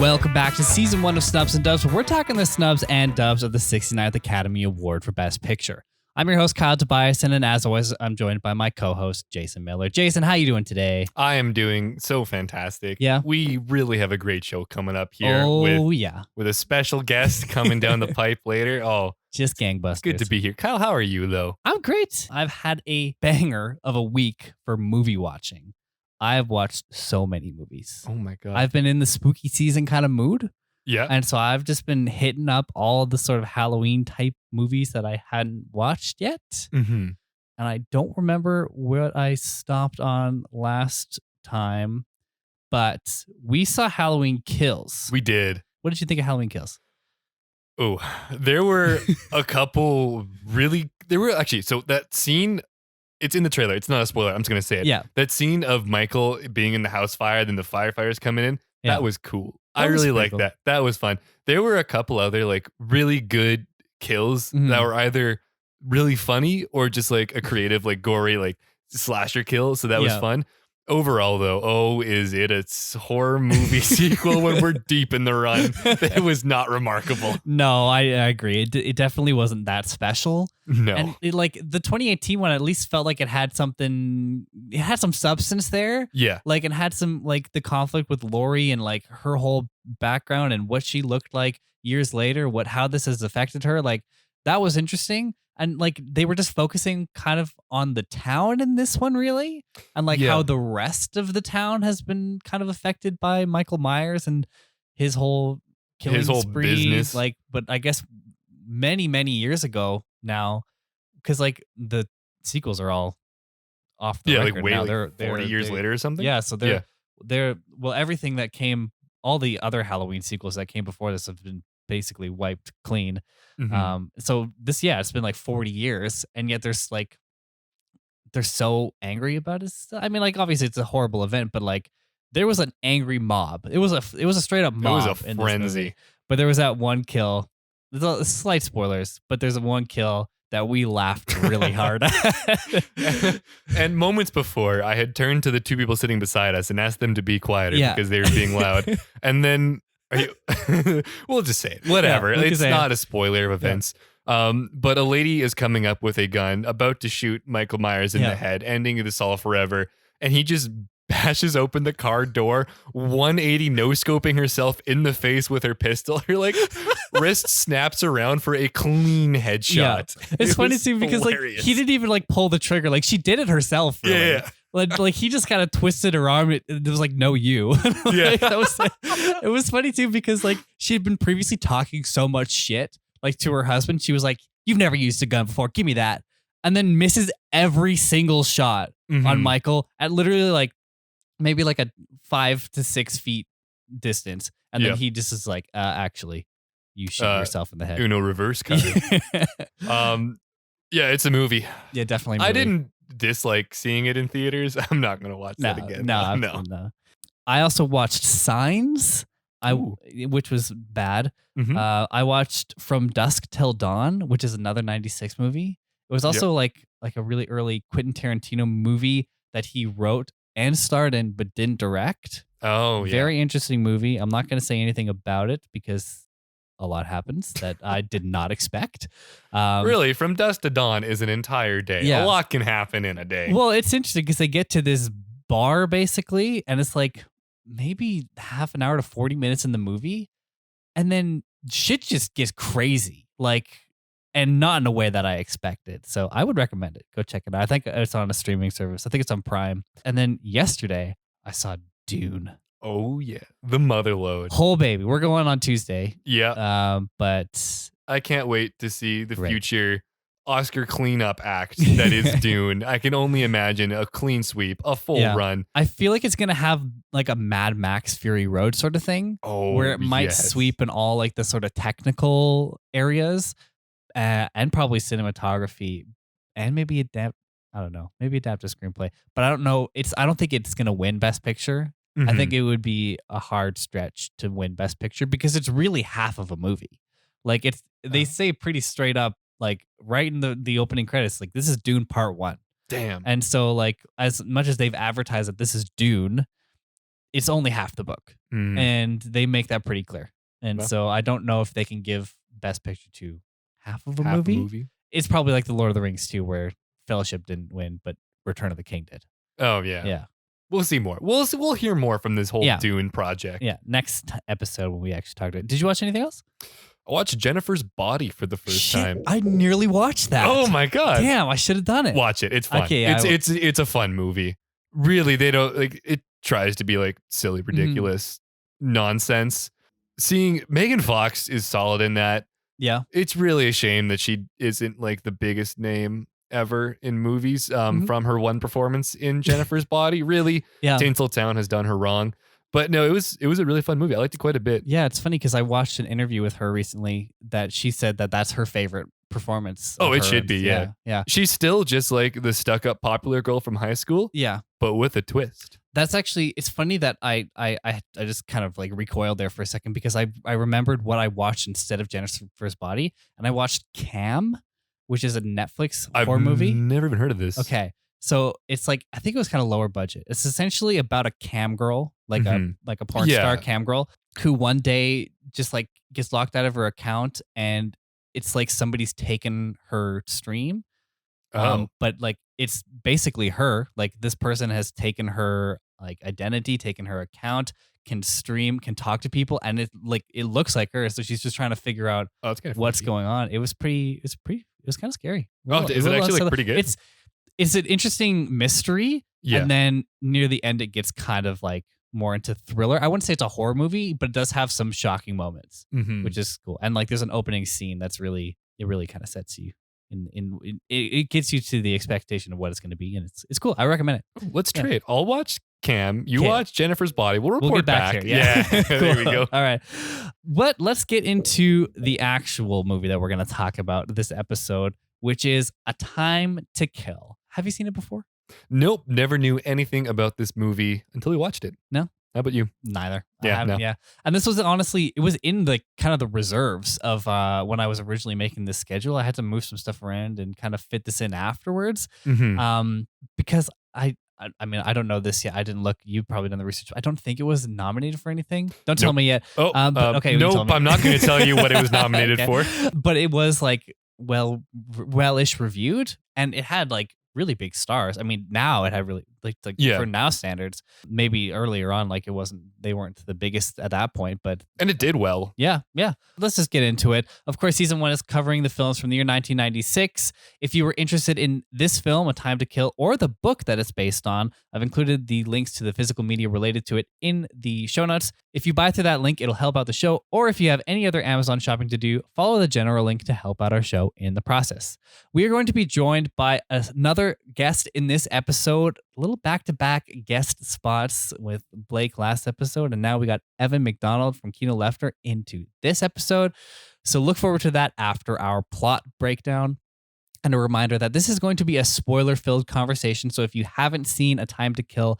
Welcome back to season 1 of Snubs and Dubs, where we're talking the snubs and dubs of the 69th Academy Award for Best Picture. I'm your host, Kyle Tobiasson, and as always, I'm joined by my co-host, Jason Miller. Jason, how you doing today? I am doing so fantastic. Yeah. We really have a great show coming up here. Oh, with a special guest coming down the pipe later. Oh, just gangbusters. good to be here. Kyle, how are you, though? I'm great. I've had a banger of a week for movie watching. I've watched so many movies. Oh, my God. I've been in the spooky season kind of mood. Yeah. And so I've just been hitting up all of the sort of Halloween type movies that I hadn't watched yet. Mm-hmm. And I don't remember what I stopped on last time, but we saw Halloween Kills. We did. What did you think of Halloween Kills? Oh, there were a couple so that scene, it's in the trailer. It's not a spoiler. I'm just going to say it. Yeah. That scene of Michael being in the house fire, then the firefighters coming in, that was cool. I really liked that. That was fun. There were a couple other like really good kills that were either really funny or just like a creative, like gory, like slasher kill. So that was fun. Overall, though, is it a horror movie sequel when we're deep in the run? It was not remarkable. No, I agree. It definitely wasn't that special. No. And like the 2018 one at least felt like it had something, it had some substance there. Yeah. Like it had some like the conflict with Lori and like her whole background and what she looked like years later, how this has affected her. Like that was interesting. And like they were just focusing kind of on the town in this one, really, and like how the rest of the town has been kind of affected by Michael Myers and his whole killing spree. Business. Like, but I guess many years ago now, because like the sequels are all off the record like way now. like 40 years later or something. Yeah, so they're well, everything that came, all the other Halloween sequels that came before this have been basically wiped clean. Mm-hmm. So this, it's been like 40 years, and yet there's like they're so angry about it. I mean, like obviously it's a horrible event, but like there was an angry mob. It was a straight up mob. It was a frenzy. But there was that one kill. There's slight spoilers, but there's one kill that we laughed really hard at. And moments before, I had turned to the two people sitting beside us and asked them to be quieter because they were being loud. And then we'll just say it. Whatever. It's not a spoiler of events. But a lady is coming up with a gun, about to shoot Michael Myers in the head, ending this all forever. And he just bashes open the car door, 180 no-scoping herself in the face with her pistol. Her like wrist snaps around for a clean headshot. Yeah. It's funny too because hilarious. Like he didn't even like pull the trigger. Like she did it herself. Really. Yeah. Like he just kind of twisted her arm. It was like, no, you. Like, it was funny too because like she had been previously talking so much shit like to her husband. She was like, "You've never used a gun before. Give me that." And then misses every single shot on Michael at literally like maybe like a 5 to 6 feet distance. And then he just is like, actually, you shoot yourself in the head. Uno reverse kind of. Yeah, it's a movie. Yeah, definitely. I didn't dislike seeing it in theaters. I'm not going to watch that again. No. I also watched Signs, which was bad. Mm-hmm. I watched From Dusk Till Dawn, which is another 96 movie. It was also like a really early Quentin Tarantino movie that he wrote and starred in but didn't direct. Oh, yeah. Very interesting movie. I'm not going to say anything about it because a lot happens that I did not expect. Really, From Dusk to Dawn is an entire day. Yeah. A lot can happen in a day. Well, it's interesting because they get to this bar basically, and it's like maybe half an hour to 40 minutes in the movie, and then shit just gets crazy. Like, and not in a way that I expected. So I would recommend it. Go check it out. I think it's on a streaming service. I think it's on Prime. And then yesterday, I saw Dune. Oh, yeah. The motherload. Whole baby. We're going on Tuesday. Yeah. But I can't wait to see the future Oscar cleanup act that is Dune. I can only imagine a clean sweep, a full run. I feel like it's going to have like a Mad Max Fury Road sort of thing. Oh, where it might sweep in all like the sort of technical areas. And probably cinematography, and maybe adapt. I don't know. Maybe adapt a screenplay, but I don't know. I don't think it's gonna win Best Picture. Mm-hmm. I think it would be a hard stretch to win Best Picture because it's really half of a movie. Like they say pretty straight up, like right in the opening credits, like this is Dune Part 1. Damn. And so like as much as they've advertised that this is Dune, it's only half the book. And they make that pretty clear. And so I don't know if they can give Best Picture to half of a movie. It's probably like the Lord of the Rings too, where Fellowship didn't win, but Return of the King did. Oh yeah. Yeah. We'll see more. We'll hear more from this whole Dune project. Yeah. Next episode when we actually talk to it. Did you watch anything else? I watched Jennifer's Body for the first time. I nearly watched that. Oh my God. Damn, I should have done it. Watch it. It's fun. Okay, it's a fun movie. Really, they don't like it tries to be like silly, ridiculous nonsense. Seeing Megan Fox is solid in that. Yeah. It's really a shame that she isn't like the biggest name ever in movies from her one performance in Jennifer's Body. Really, Tinseltown has done her wrong. But no, it was a really fun movie. I liked it quite a bit. Yeah, it's funny because I watched an interview with her recently that she said that that's her favorite performance. Oh, it should be, yeah. She's still just like the stuck-up popular girl from high school. Yeah. But with a twist. That's actually, it's funny that I just kind of like recoiled there for a second because I remembered what I watched instead of Jennifer's Body, and I watched Cam, which is a Netflix horror movie. I've never even heard of this. Okay. So it's like, I think it was kind of lower budget. It's essentially about a cam girl, like a porn star cam girl, who one day just like gets locked out of her account, and it's like somebody's taken her stream. But like it's basically her. Like this person has taken her like identity, taken her account, can stream, can talk to people, and it looks like her. So she's just trying to figure out what's going on. It was kind of scary. Is it actually like pretty good? It's an interesting mystery. Yeah. And then near the end, it gets kind of like more into thriller. I wouldn't say it's a horror movie, but it does have some shocking moments, which is cool. And like there's an opening scene that's really kind of sets you it gets you to the expectation of what it's going to be, and it's cool. I recommend it. Let's trade. I'll watch Cam. You watch Jennifer's Body. We'll report back. Here. Yeah. Cool. There we go. All right. Let's get into the actual movie that we're going to talk about this episode, which is A Time to Kill. Have you seen it before? Nope. Never knew anything about this movie until we watched it. No? How about you? Neither. Yeah, no. Yeah. And this was honestly, it was in the kind of the reserves of when I was originally making this schedule. I had to move some stuff around and kind of fit this in afterwards. Because I mean, I don't know this yet. I didn't look. You've probably done the research. I don't think it was nominated for anything. Don't tell me yet. But okay. Nope. I'm not going to tell you what it was nominated for. But it was like well-ish reviewed, and it had like really big stars. I mean, now it had really like for now standards. Maybe earlier on, like they weren't the biggest at that point, but and it did well. Yeah. Let's just get into it. Of course, season 1 is covering the films from the year 1996. If you were interested in this film, A Time to Kill, or the book that it's based on, I've included the links to the physical media related to it in the show notes. If you buy through that link, it'll help out the show. Or if you have any other Amazon shopping to do, follow the general link to help out our show in the process. We are going to be joined by another guest in this episode. A little back-to-back guest spots with Blake last episode, and now we got Evan MacDonald from Kino Lefter into this episode. So look forward to that after our plot breakdown. And a reminder that this is going to be a spoiler-filled conversation, so if you haven't seen A Time to Kill,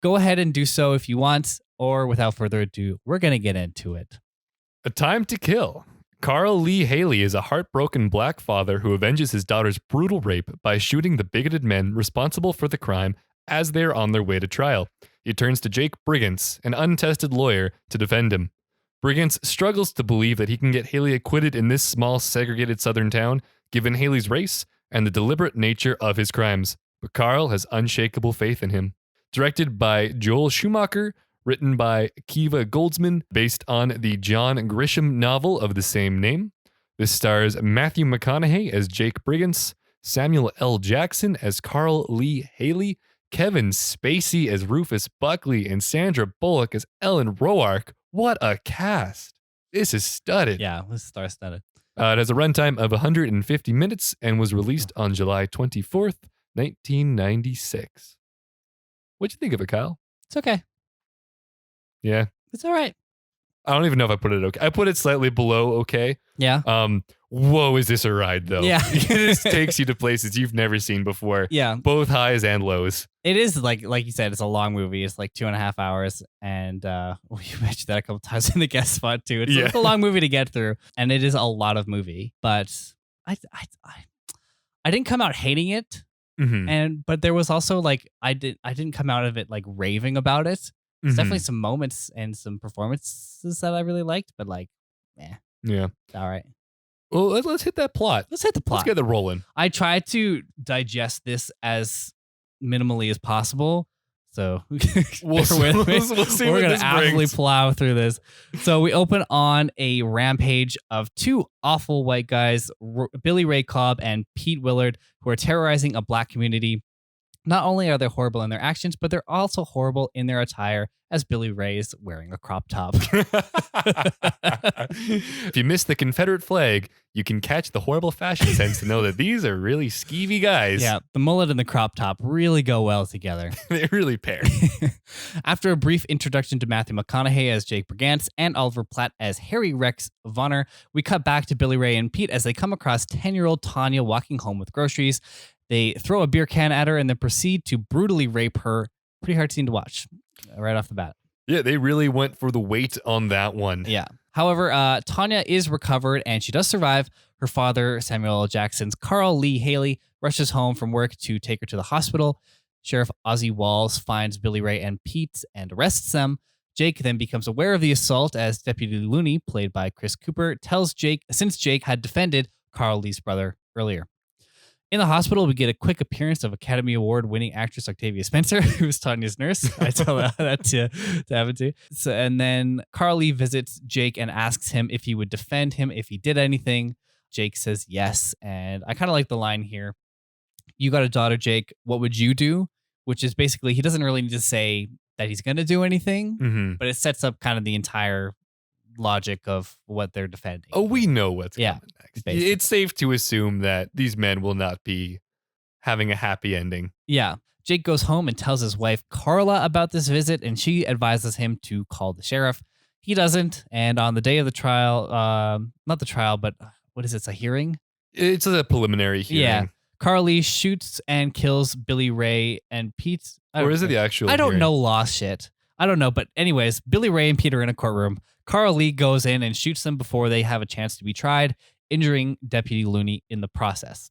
go ahead and do so if you want, or without further ado, we're going to get into it. A Time to Kill. Carl Lee Hailey is a heartbroken black father who avenges his daughter's brutal rape by shooting the bigoted men responsible for the crime as they're on their way to trial. He turns to Jake Brigance, an untested lawyer, to defend him. Brigance struggles to believe that he can get Hailey acquitted in this small, segregated southern town, given Hailey's race and the deliberate nature of his crimes. But Carl has unshakable faith in him. Directed by Joel Schumacher, written by Kiva Goldsman, based on the John Grisham novel of the same name. This stars Matthew McConaughey as Jake Brigance, Samuel L. Jackson as Carl Lee Hailey, Kevin Spacey as Rufus Buckley, and Sandra Bullock as Ellen Roark. What a cast. This is studded. Yeah, this is star-studded. It has a runtime of 150 minutes and was released on July 24th, 1996. What'd you think of it, Kyle? It's okay. Yeah. It's all right. I don't even know if I put it okay. I put it slightly below okay. Yeah. Whoa, is this a ride though? Yeah. This takes you to places you've never seen before. Yeah. Both highs and lows. It is like you said, it's a long movie. It's like 2.5 hours. And you mentioned that a couple times in the guest spot too. It's a long movie to get through. And it is a lot of movie. But I didn't come out hating it. But there was also like I didn't come out of it like raving about it. There's definitely some moments and some performances that I really liked, but like, yeah, all right. Well, let's hit that plot. Let's hit the plot. Let's get it rolling. I tried to digest this as minimally as possible. So we'll see we're going to absolutely plow through this. So we open on a rampage of two awful white guys, Billy Ray Cobb and Pete Willard, who are terrorizing a black community. Not only are they horrible in their actions, but they're also horrible in their attire, as Billy Ray is wearing a crop top. If you miss the Confederate flag, you can catch the horrible fashion sense to know that these are really skeevy guys. Yeah, the mullet and the crop top really go well together. They really pair. After a brief introduction to Matthew McConaughey as Jake Brigance and Oliver Platt as Harry Rex Vonner, we cut back to Billy Ray and Pete as they come across 10-year-old Tanya walking home with groceries. They throw a beer can at her and then proceed to brutally rape her. Pretty hard scene to watch right off the bat. Yeah, they really went for the weight on that one. Yeah. However, Tanya is recovered and she does survive. Her father, Samuel L. Jackson's Carl Lee Hailey, rushes home from work to take her to the hospital. Sheriff Ozzie Walls finds Billy Ray and Pete and arrests them. Jake then becomes aware of the assault as Deputy Looney, played by Chris Cooper, tells Jake since Jake had defended Carl Lee's brother earlier. In the hospital, we get a quick appearance of Academy Award-winning actress Octavia Spencer, who is Tanya's nurse. I tell that to Evan too. So, and then Carly visits Jake and asks him if he would defend him if he did anything. Jake says yes, and I kind of like the line here. You got a daughter, Jake. What would you do? Which is basically, he doesn't really need to say that he's going to do anything, but it sets up kind of the entire logic of what they're defending. Oh, we know what's coming next. Basically. It's safe to assume that these men will not be having a happy ending. Yeah. Jake goes home and tells his wife Carla about this visit, and she advises him to call the sheriff. He doesn't, and on the day of the trial, not the trial, but what is it? It's a hearing? It's a preliminary hearing. Yeah. Carly shoots and kills Billy Ray and Pete. Or is it the actual I don't hearing? know law shit. I don't know, but anyways, Billy Ray and Pete are in a courtroom. Carl Lee goes in and shoots them before they have a chance to be tried, injuring Deputy Looney in the process.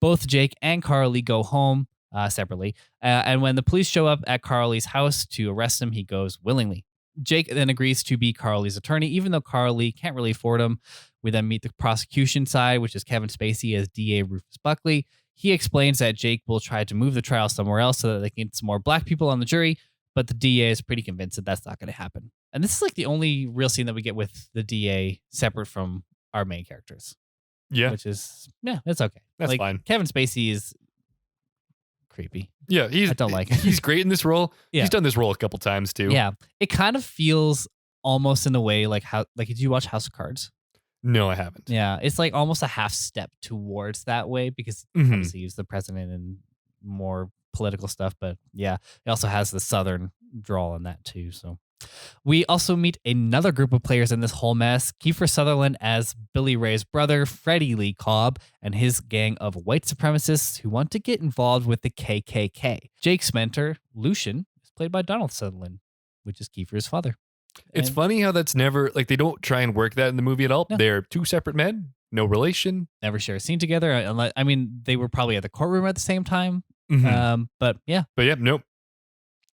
Both Jake and Carl Lee go home separately, and when the police show up at Carl Lee's house to arrest him, he goes willingly. Jake then agrees to be Carl Lee's attorney, even though Carl Lee can't really afford him. We then meet the prosecution side, which is Kevin Spacey as DA Rufus Buckley. He explains that Jake will try to move the trial somewhere else so that they can get some more black people on the jury, but the DA is pretty convinced that that's not going to happen. And this is like the only real scene that we get with the DA separate from our main characters. Yeah. Which is, it's okay. That's like, fine. Kevin Spacey is creepy. Yeah, I don't like it. He's great in this role. Yeah. He's done this role a couple times too. Yeah. It kind of feels almost in a way like did you watch House of Cards? No, I haven't. Yeah. It's like almost a half step towards that way because obviously he's the president and more political stuff. But yeah, it also has the Southern drawl in that too. So we also meet another group of players in this whole mess. Kiefer Sutherland as Billy Ray's brother, Freddie Lee Cobb, and his gang of white supremacists who want to get involved with the KKK. Jake's mentor, Lucian, is played by Donald Sutherland, which is Kiefer's father. It's funny how that's never, like, they don't try and work that in the movie at all. No. They're two separate men, no relation. Never share a scene together. I mean, they were probably at the courtroom at the same time. But yeah. But yeah, nope.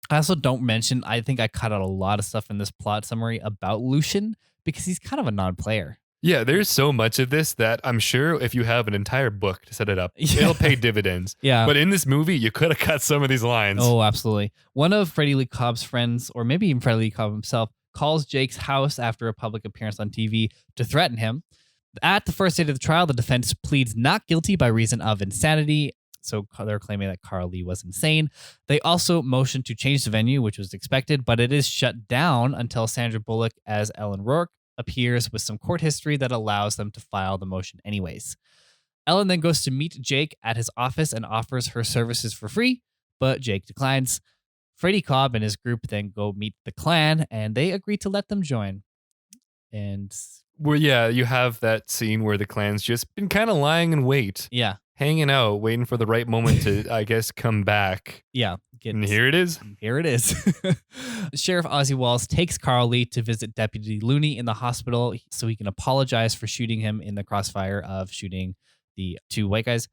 I also don't mention, I think I cut out a lot of stuff in this plot summary about Lucian because he's kind of a non-player. Yeah, there's so much of this that I'm sure if you have an entire book to set it up, it'll pay dividends. Yeah. But in this movie, you could have cut some of these lines. Oh, absolutely. One of Freddie Lee Cobb's friends, or maybe even Freddie Lee Cobb himself, calls Jake's house after a public appearance on TV to threaten him. At the first day of the trial, the defense pleads not guilty by reason of insanity. So they're claiming that Carl Lee was insane. They also motioned to change the venue, which was expected, but it is shut down until Sandra Bullock as Ellen Rourke appears with some court history that allows them to file the motion anyways. Ellen then goes to meet Jake at his office and offers her services for free, but Jake declines. Freddie Cobb and his group then go meet the Klan, and they agree to let them join. And well, yeah, you have that scene where the Klan's just been kind of lying in wait. Yeah. Hanging out, waiting for the right moment to, I guess, come back. Yeah. And here it is. Here it is. Sheriff Ozzie Walls takes Carl Lee to visit Deputy Looney in the hospital so he can apologize for shooting him in the crossfire of shooting the two white guys.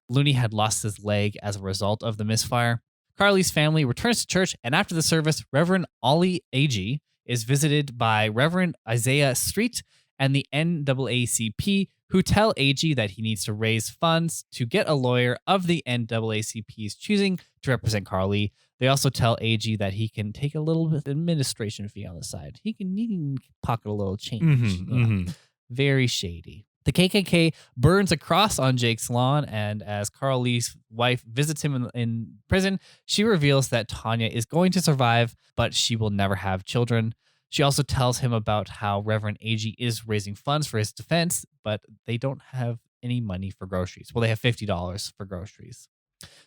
Looney had lost his leg as a result of the misfire. Carly's family returns to church, and after the service, Reverend Ollie Agee is visited by Reverend Isaiah Street and the NAACP, who tell Agee that he needs to raise funds to get a lawyer of the NAACP's choosing to represent Carly. They also tell Agee that he can take a little bit of administration fee on the side. He can pocket a little change. Very shady. The KKK burns a cross on Jake's lawn, and as Carly's wife visits him in prison, she reveals that Tanya is going to survive, but she will never have children. She also tells him about how Reverend Agee is raising funds for his defense, but they don't have any money for groceries. Well, they have $50 for groceries.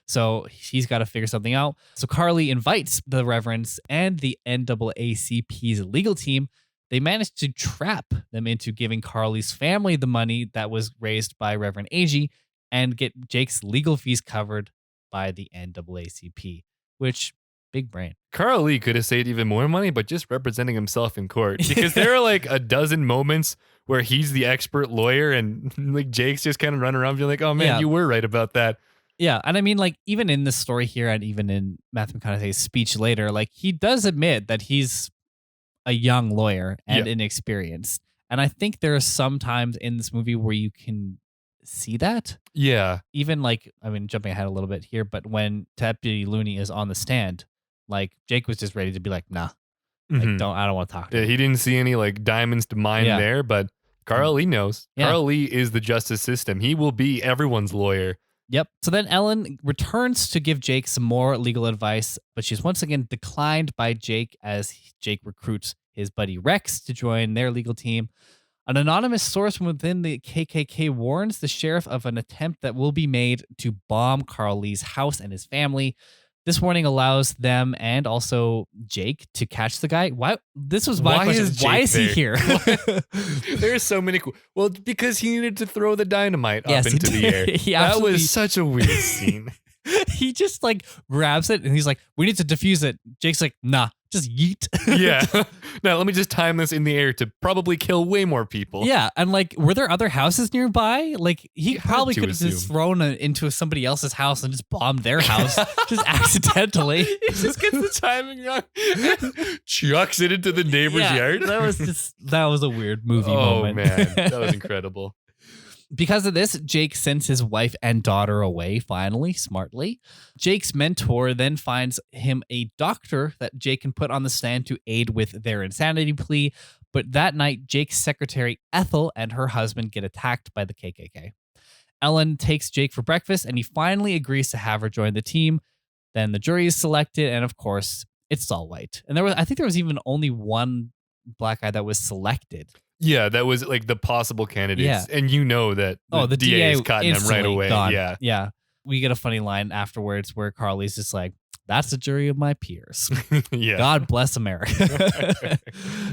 So he's got to figure something out. So Carly invites the Reverends and the NAACP's legal team. They managed to trap them into giving Carly's family the money that was raised by Reverend Agee and get Jake's legal fees covered by the NAACP, which... big brain. Carly could have saved even more money, but just representing himself in court. Because there are like a dozen moments where he's the expert lawyer and like Jake's just kind of running around being like, oh man, you were right about that. Yeah. And I mean, like, even in this story here and even in Matthew McConaughey's speech later, like, he does admit that he's a young lawyer and inexperienced. And I think there are some times in this movie where you can see that. Yeah. Even like, I mean, jumping ahead a little bit here, but when Deputy Looney is on the stand, like, Jake was just ready to be like, nah, like, I don't want to talk to him. He didn't see any like diamonds to mine there, but Carly knows. Carly is the justice system. He will be everyone's lawyer. Yep. So then Ellen returns to give Jake some more legal advice, but she's once again declined by Jake as Jake recruits his buddy Rex to join their legal team. An anonymous source from within the KKK warns the sheriff of an attempt that will be made to bomb Carly's house and his family. This warning allows them and also Jake to catch the guy. Why? This was my question. Why is he here? There's so many cool. Well, because he needed to throw the dynamite up into the air. That was such a weird scene. He just like grabs it and he's like, we need to defuse it. Jake's like, nah, just yeet. Yeah. Now let me just time this in the air to probably kill way more people. Yeah. And like, were there other houses nearby? Like, he probably could have just thrown it into somebody else's house and just bombed their house just accidentally. He just gets the timing wrong. Chucks it into the neighbor's yard. That was a weird movie moment. Oh man, that was incredible. Because of this, Jake sends his wife and daughter away, finally, smartly. Jake's mentor then finds him a doctor that Jake can put on the stand to aid with their insanity plea. But that night, Jake's secretary, Ethel, and her husband get attacked by the KKK. Ellen takes Jake for breakfast, and he finally agrees to have her join the team. Then the jury is selected, and of course, it's all white. And I think there was even only one black guy that was selected. Yeah, that was like the possible candidates. Yeah. And you know that the DA is cutting them right away. Gone. Yeah. Yeah. We get a funny line afterwards where Carly's just like, that's the jury of my peers. Yeah. God bless America.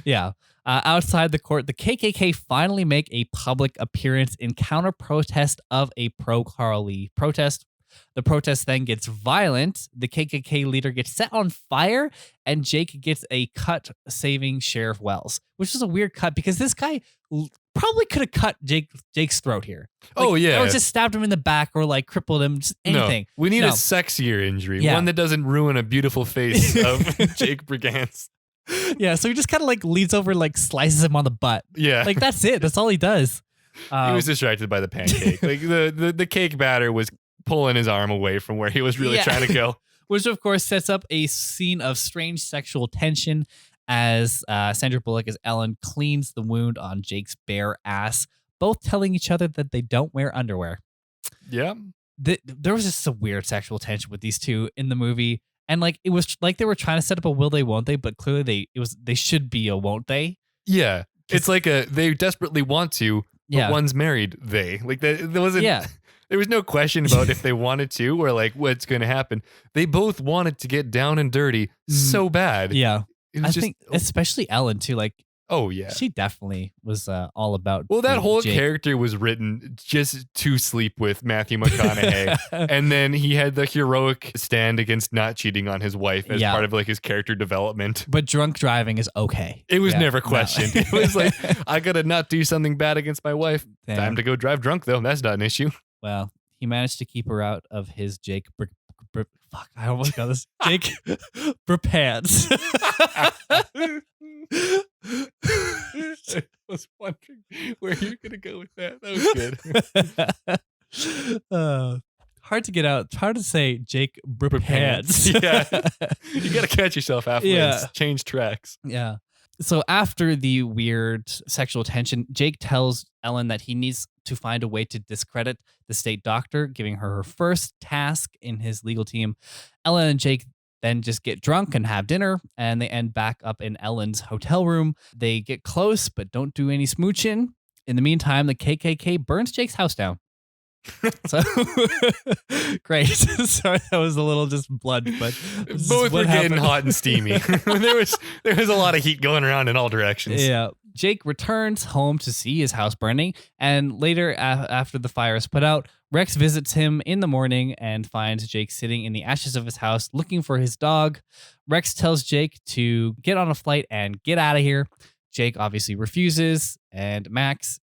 Yeah. Outside the court, the KKK finally make a public appearance in counter protest of a pro-Carly protest. The protest then gets violent. The KKK leader gets set on fire, and Jake gets a cut saving Sheriff Wells, which is a weird cut because this guy probably could have cut Jake's throat here. Like, or just stabbed him in the back or like crippled him, just anything. No, we need a sexier injury, one that doesn't ruin a beautiful face of Jake Brigance. Yeah, so he just kind of like leans over and like slices him on the butt. Yeah. Like that's it. That's all he does. He was distracted by the pancake. Like the cake batter was pulling his arm away from where he was really trying to go. Which, of course, sets up a scene of strange sexual tension as Sandra Bullock as Ellen cleans the wound on Jake's bare ass, both telling each other that they don't wear underwear. Yeah. There was just some weird sexual tension with these two in the movie. And like it was like they were trying to set up a will they, won't they, but clearly they should be a won't they. Yeah. It's like they desperately want to, but one's married, they. Like there wasn't... Yeah. There was no question about if they wanted to or like what's going to happen. They both wanted to get down and dirty so bad. Yeah. I think especially Ellen too. Like, oh yeah, she definitely was all about. Well, that whole character was written just to sleep with Matthew McConaughey. And then he had the heroic stand against not cheating on his wife as part of like his character development. But drunk driving is okay. It was never questioned. No. It was like, I got to not do something bad against my wife. Time to go drive drunk though. That's not an issue. Well, he managed to keep her out of his Jake Fuck, I almost got this. Jake Brigance. I was wondering where you're going to go with that. That was good. Hard to get out. It's hard to say Jake Brigance. Yeah. You got to catch yourself halfway and change tracks. Yeah. So after the weird sexual tension, Jake tells Ellen that he needs to find a way to discredit the state doctor, giving her first task in his legal team. Ellen and Jake then just get drunk and have dinner, and they end back up in Ellen's hotel room. They get close, but don't do any smooching. In the meantime, the KKK burns Jake's house down. So great. Sorry, that was a little just blunt, but both were getting hot and steamy. there was a lot of heat going around in all directions. Yeah. Jake returns home to see his house burning, and later, after the fire is put out, Rex visits him in the morning and finds Jake sitting in the ashes of his house looking for his dog. Rex tells Jake to get on a flight and get out of here. Jake obviously refuses, and Max,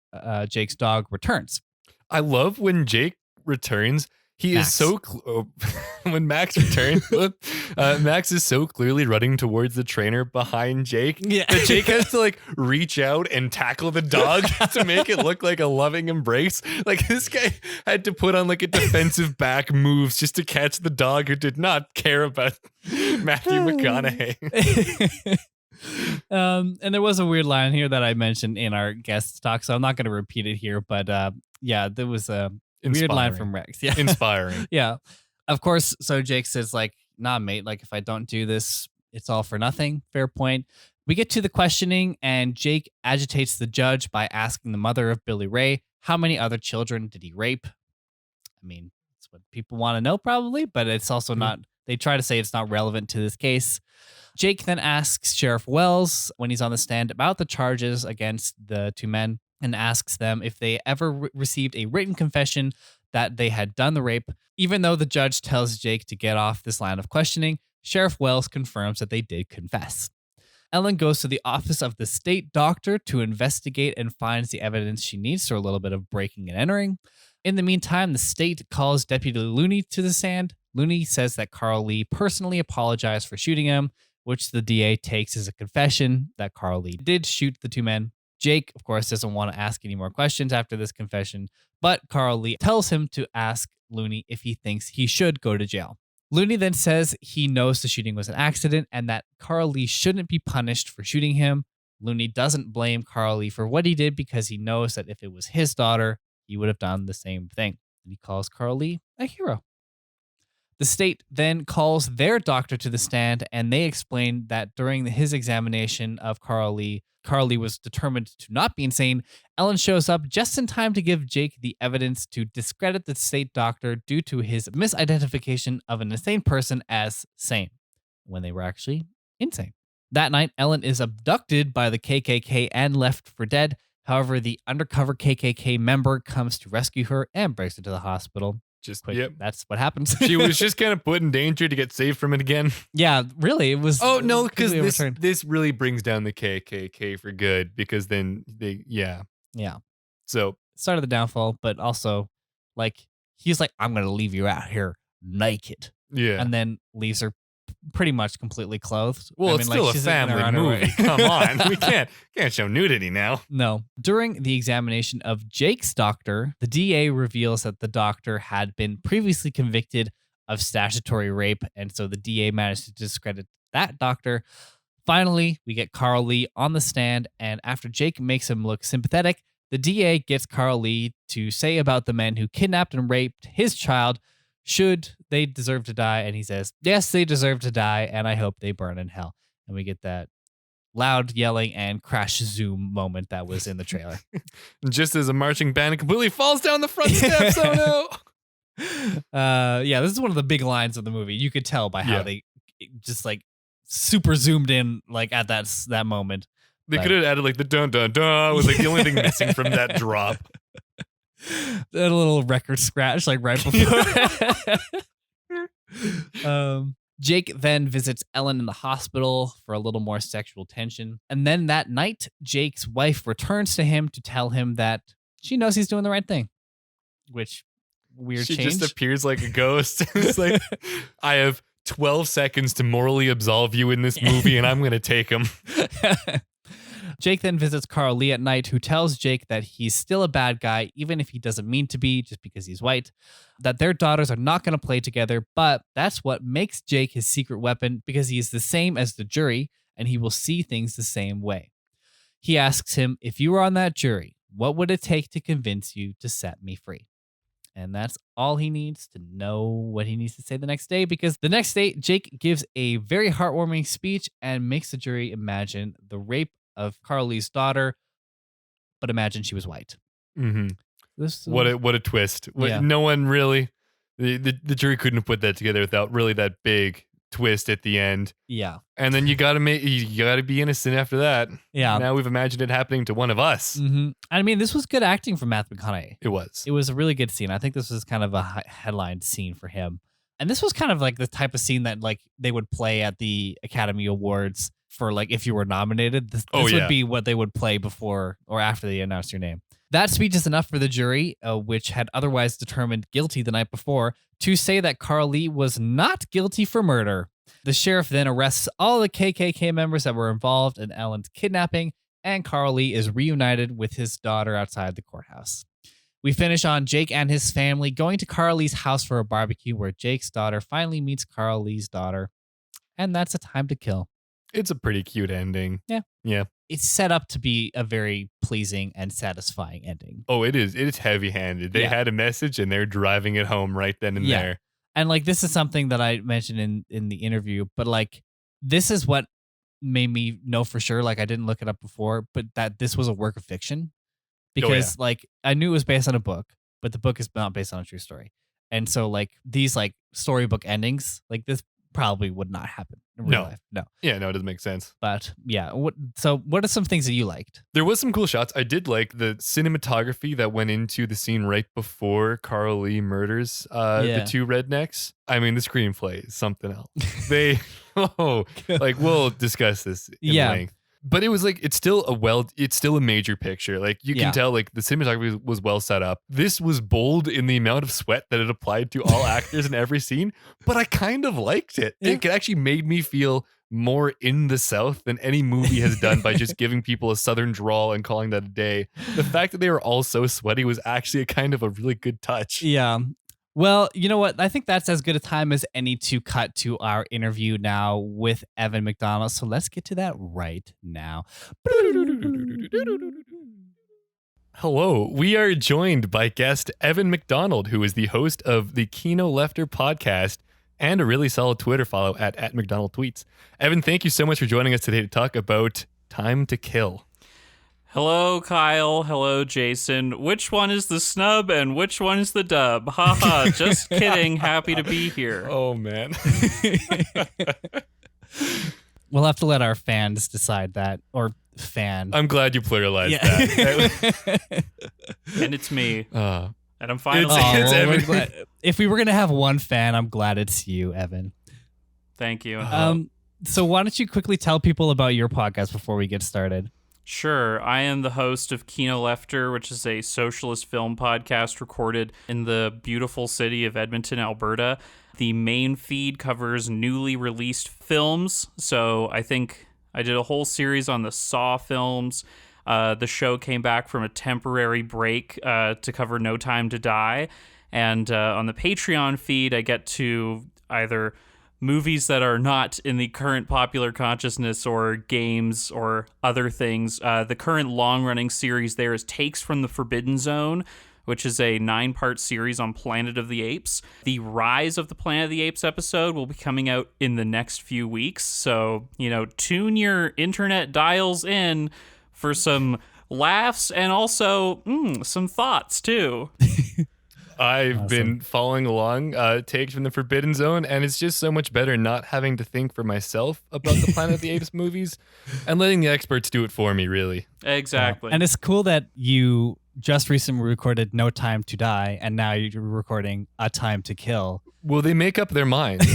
Jake's dog, returns. I love when Jake returns. He is so when Max returns, Max is so clearly running towards the trainer behind Jake that Jake has to like reach out and tackle the dog to make it look like a loving embrace. Like this guy had to put on like a defensive back moves just to catch the dog who did not care about Matthew McConaughey. And there was a weird line here that I mentioned in our guest talk, so I'm not going to repeat it here, but yeah, there was a weird line from Rex. Yeah. Inspiring. Yeah. Of course, so Jake says like, nah, mate, like if I don't do this, it's all for nothing. Fair point. We get to the questioning, and Jake agitates the judge by asking the mother of Billy Ray, how many other children did he rape? I mean, it's what people want to know probably, but it's also not, they try to say it's not relevant to this case. Jake then asks Sheriff Wells when he's on the stand about the charges against the two men and asks them if they ever received a written confession that they had done the rape. Even though the judge tells Jake to get off this line of questioning, Sheriff Wells confirms that they did confess. Ellen goes to the office of the state doctor to investigate and finds the evidence she needs for a little bit of breaking and entering. In the meantime, the state calls Deputy Looney to the stand. Looney says that Carl Lee personally apologized for shooting him, which the DA takes as a confession that Carl Lee did shoot the two men. Jake, of course, doesn't want to ask any more questions after this confession, but Carl Lee tells him to ask Looney if he thinks he should go to jail. Looney then says he knows the shooting was an accident and that Carl Lee shouldn't be punished for shooting him. Looney doesn't blame Carl Lee for what he did because he knows that if it was his daughter, he would have done the same thing. And he calls Carl Lee a hero. The state then calls their doctor to the stand, and they explain that during his examination of Carl Lee was determined to not be insane. Ellen shows up just in time to give Jake the evidence to discredit the state doctor due to his misidentification of an insane person as sane, when they were actually insane. That night, Ellen is abducted by the KKK and left for dead. However, the undercover KKK member comes to rescue her and brings her to the hospital. Just quick. Yep. That's what happens. She was just kind of put in danger to get saved from it again. Yeah, really. It was. Oh, no, because this really brings down the KKK for good because then yeah. So started the downfall, but also like he's like, I'm going to leave you out here naked. Yeah. And then leaves her pretty much completely clothed. Well, it's still a family movie. Come on. We can't show nudity now. No. During the examination of Jake's doctor, the DA reveals that the doctor had been previously convicted of statutory rape, and so the DA managed to discredit that doctor. Finally, we get Carl Lee on the stand, and after Jake makes him look sympathetic, the DA gets Carl Lee to say about the men who kidnapped and raped his child, should they deserve to die? And he says, yes, they deserve to die, and I hope they burn in hell. And we get that loud yelling and crash zoom moment that was in the trailer. Just as a marching band completely falls down the front steps. Oh no. Yeah, this is one of the big lines of the movie. You could tell by how they just like super zoomed in like at that moment. They could have added like the dun dun dun was like the only thing missing from that drop. A little record scratch like right before. Jake then visits Ellen in the hospital for a little more sexual tension. And then that night, Jake's wife returns to him to tell him that she knows he's doing the right thing, which weird she change. She just appears like a ghost. It's like, I have 12 seconds to morally absolve you in this movie, and I'm going to take them. Jake then visits Carl Lee at night, who tells Jake that he's still a bad guy, even if he doesn't mean to be, just because he's white, that their daughters are not going to play together, but that's what makes Jake his secret weapon, because he is the same as the jury, and he will see things the same way. He asks him, if you were on that jury, what would it take to convince you to set me free? And that's all he needs to know what he needs to say the next day, because the next day, Jake gives a very heartwarming speech and makes the jury imagine the rape of Carl Lee's daughter, but imagine she was white. Mm-hmm. What a twist. Yeah. No one really, the jury couldn't have put that together without really that big twist at the end. Yeah. And then you gotta be innocent after that. Yeah. Now we've imagined it happening to one of us. Mm-hmm. I mean, this was good acting from Matthew McConaughey. It was. It was a really good scene. I think this was kind of a headline scene for him. And this was kind of like the type of scene that like they would play at the Academy Awards for like if you were nominated. This would be what they would play before or after they announced your name. That speech is enough for the jury, which had otherwise determined guilty the night before, to say that Carl Lee was not guilty for murder. The sheriff then arrests all the KKK members that were involved in Ellen's kidnapping, and Carl Lee is reunited with his daughter outside the courthouse. We finish on Jake and his family going to Carl Lee's house for a barbecue, where Jake's daughter finally meets Carl Lee's daughter, and that's a time to kill. It's a pretty cute ending. Yeah. It's set up to be a very pleasing and satisfying ending. Oh, it is. It is heavy-handed. They had a message, and they're driving it home right then and there. And like this is something that I mentioned in the interview, but like this is what made me know for sure. Like I didn't look it up before, but that this was a work of fiction, because like I knew it was based on a book, but the book is not based on a true story. And so like these like storybook endings, like this probably would not happen in real life. No. Yeah, no, it doesn't make sense. But yeah, what are some things that you liked? There was some cool shots. I did like the cinematography that went into the scene right before Carl Lee murders the two rednecks. I mean, the screenplay is something else. We'll discuss this in length. But it was like it's still a major picture. Like you can tell like the cinematography was well set up. This was bold in the amount of sweat that it applied to all actors in every scene, but I kind of liked it. Yeah. It actually made me feel more in the South than any movie has done by just giving people a Southern drawl and calling that a day. The fact that they were all so sweaty was actually a kind of a really good touch. Yeah. Well, you know what? I think that's as good a time as any to cut to our interview now with Evan MacDonald. So let's get to that right now. Hello. We are joined by guest Evan MacDonald, who is the host of the Kino Lefter podcast and a really solid Twitter follow at @McDonaldTweets. Evan, thank you so much for joining us today to talk about Time to Kill. Hello, Kyle. Hello, Jason. Which one is the snub and which one is the dub? Haha, just kidding. Happy to be here. Oh, man. We'll have to let our fans decide that, or fan. I'm glad you pluralized that. And it's me. And I'm fine. If we were going to have one fan, I'm glad it's you, Evan. Thank you. So why don't you quickly tell people about your podcast before we get started? Sure. I am the host of Kino Lefter, which is a socialist film podcast recorded in the beautiful city of Edmonton, Alberta. The main feed covers newly released films. So I think I did a whole series on the Saw films. The show came back from a temporary break to cover No Time to Die. And on the Patreon feed, I get to either movies that are not in the current popular consciousness or games or other things. The current long-running series there is Takes from the Forbidden Zone, which is a 9-part series on Planet of the Apes. The Rise of the Planet of the Apes episode will be coming out in the next few weeks. So, tune your internet dials in for some laughs and also some thoughts, too. I've been following along Takes from the Forbidden Zone, and it's just so much better not having to think for myself about the Planet of the Apes movies and letting the experts do it for me, really. Exactly. And it's cool that you just recently recorded No Time to Die, and now you're recording A Time to Kill. Will they make up their minds?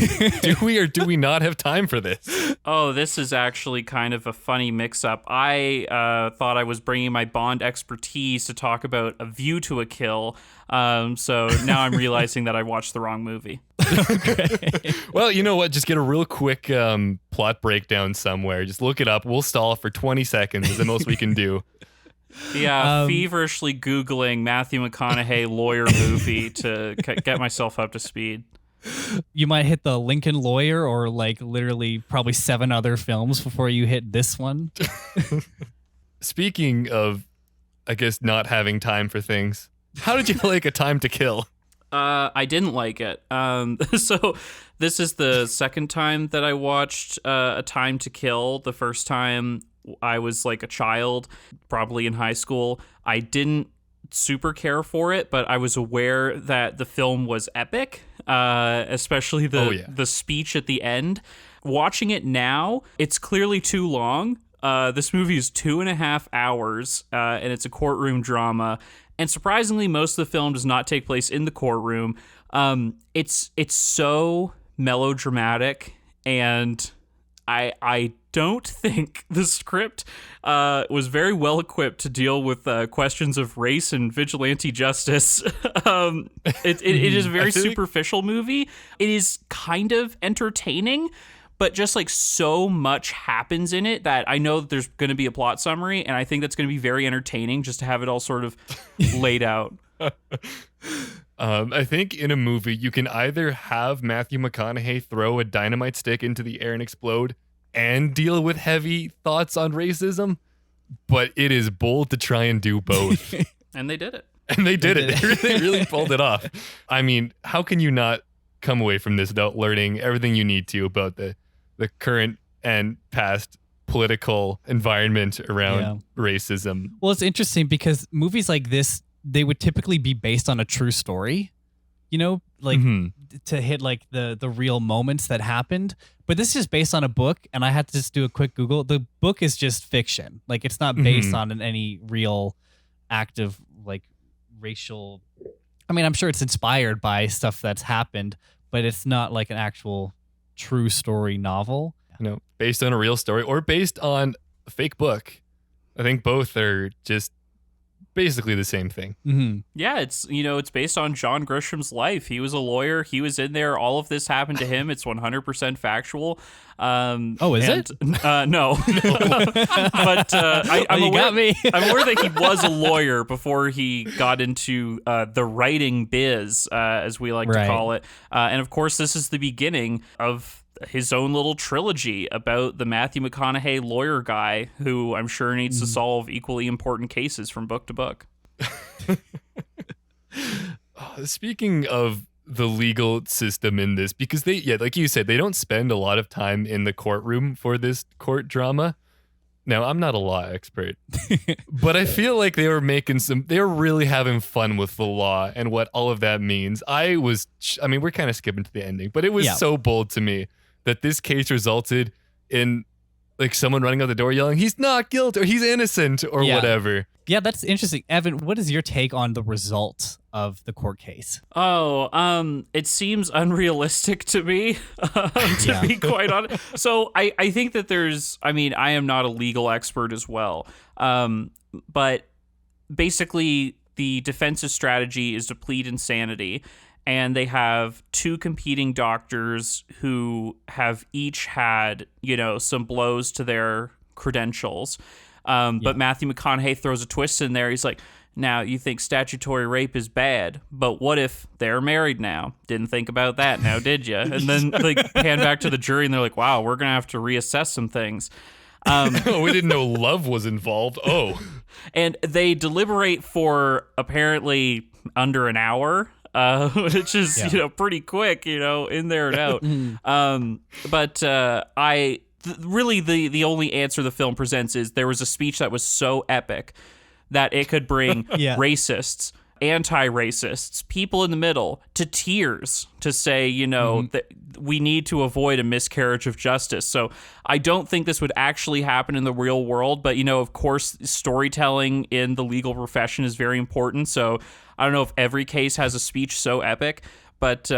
Do we or do we not have time for this? Oh, this is actually kind of a funny mix-up. I thought I was bringing my Bond expertise to talk about A View to a Kill, so now I'm realizing that I watched the wrong movie. Okay. Well, you know what? Just get a real quick plot breakdown somewhere. Just look it up. We'll stall for 20 seconds is the most we can do. Yeah, feverishly Googling Matthew McConaughey lawyer movie to get myself up to speed. You might hit the Lincoln Lawyer or like literally probably 7 other films before you hit this one. Speaking of, I guess, not having time for things, how did you like A Time to Kill? I didn't like it. So this is the second time that I watched A Time to Kill. The first time I was like a child, probably in high school. I didn't super care for it, but I was aware that the film was epic, especially the speech at the end. Watching it now, it's clearly too long. This movie is 2.5 hours, and it's a courtroom drama. And surprisingly, most of the film does not take place in the courtroom. It's so melodramatic, and I don't think the script was very well equipped to deal with questions of race and vigilante justice. It is a very superficial movie. It is kind of entertaining, but just like so much happens in it that I know that there's going to be a plot summary, and I think that's going to be very entertaining just to have it all sort of laid out. I think in a movie, you can either have Matthew McConaughey throw a dynamite stick into the air and explode and deal with heavy thoughts on racism, but it is bold to try and do both. And they did it. And they did it. They really pulled it off. I mean, how can you not come away from this without learning everything you need to about the current and past political environment around racism? Well, it's interesting because movies like this, they would typically be based on a true story, you know, like to hit like the real moments that happened. But this is based on a book, and I had to just do a quick Google. The book is just fiction. Like, it's not based on any real active like racial. I mean, I'm sure it's inspired by stuff that's happened, but it's not like an actual true story novel. You know, based on a real story or based on a fake book. I think both are just basically the same thing. Yeah, it's based on John Grisham's life. He was a lawyer. He was in there. All of this happened to him. It's 100% factual. Is it? No. But I'm aware, got me. I'm aware that he was a lawyer before he got into the writing biz, as we like to call it. And of course, this is the beginning of his own little trilogy about the Matthew McConaughey lawyer guy who I'm sure needs to solve equally important cases from book to book. Speaking of the legal system in this, because like you said, they don't spend a lot of time in the courtroom for this court drama. Now, I'm not a law expert, but I feel like they were really having fun with the law and what all of that means. We're kind of skipping to the ending, but it was so bold to me that this case resulted in like someone running out the door yelling, he's not guilty or he's innocent or whatever. Yeah, that's interesting. Evan, what is your take on the result of the court case? It seems unrealistic to me, to be quite honest. So I think that I am not a legal expert as well. But basically the defense's strategy is to plead insanity. And they have 2 competing doctors who have each had, some blows to their credentials. But Matthew McConaughey throws a twist in there. He's like, now you think statutory rape is bad, but what if they're married now? Didn't think about that now, did you? And then like pan back to the jury and they're like, wow, we're going to have to reassess some things. We didn't know love was involved. Oh. And they deliberate for apparently under an hour. Which is, pretty quick, in there and out. Really the only answer the film presents is there was a speech that was so epic that it could bring racists anti-racists, people in the middle, to tears to say, you know, that we need to avoid a miscarriage of justice. So I don't think this would actually happen in the real world. But, you know, of course, storytelling in the legal profession is very important. So I don't know if every case has a speech so epic, but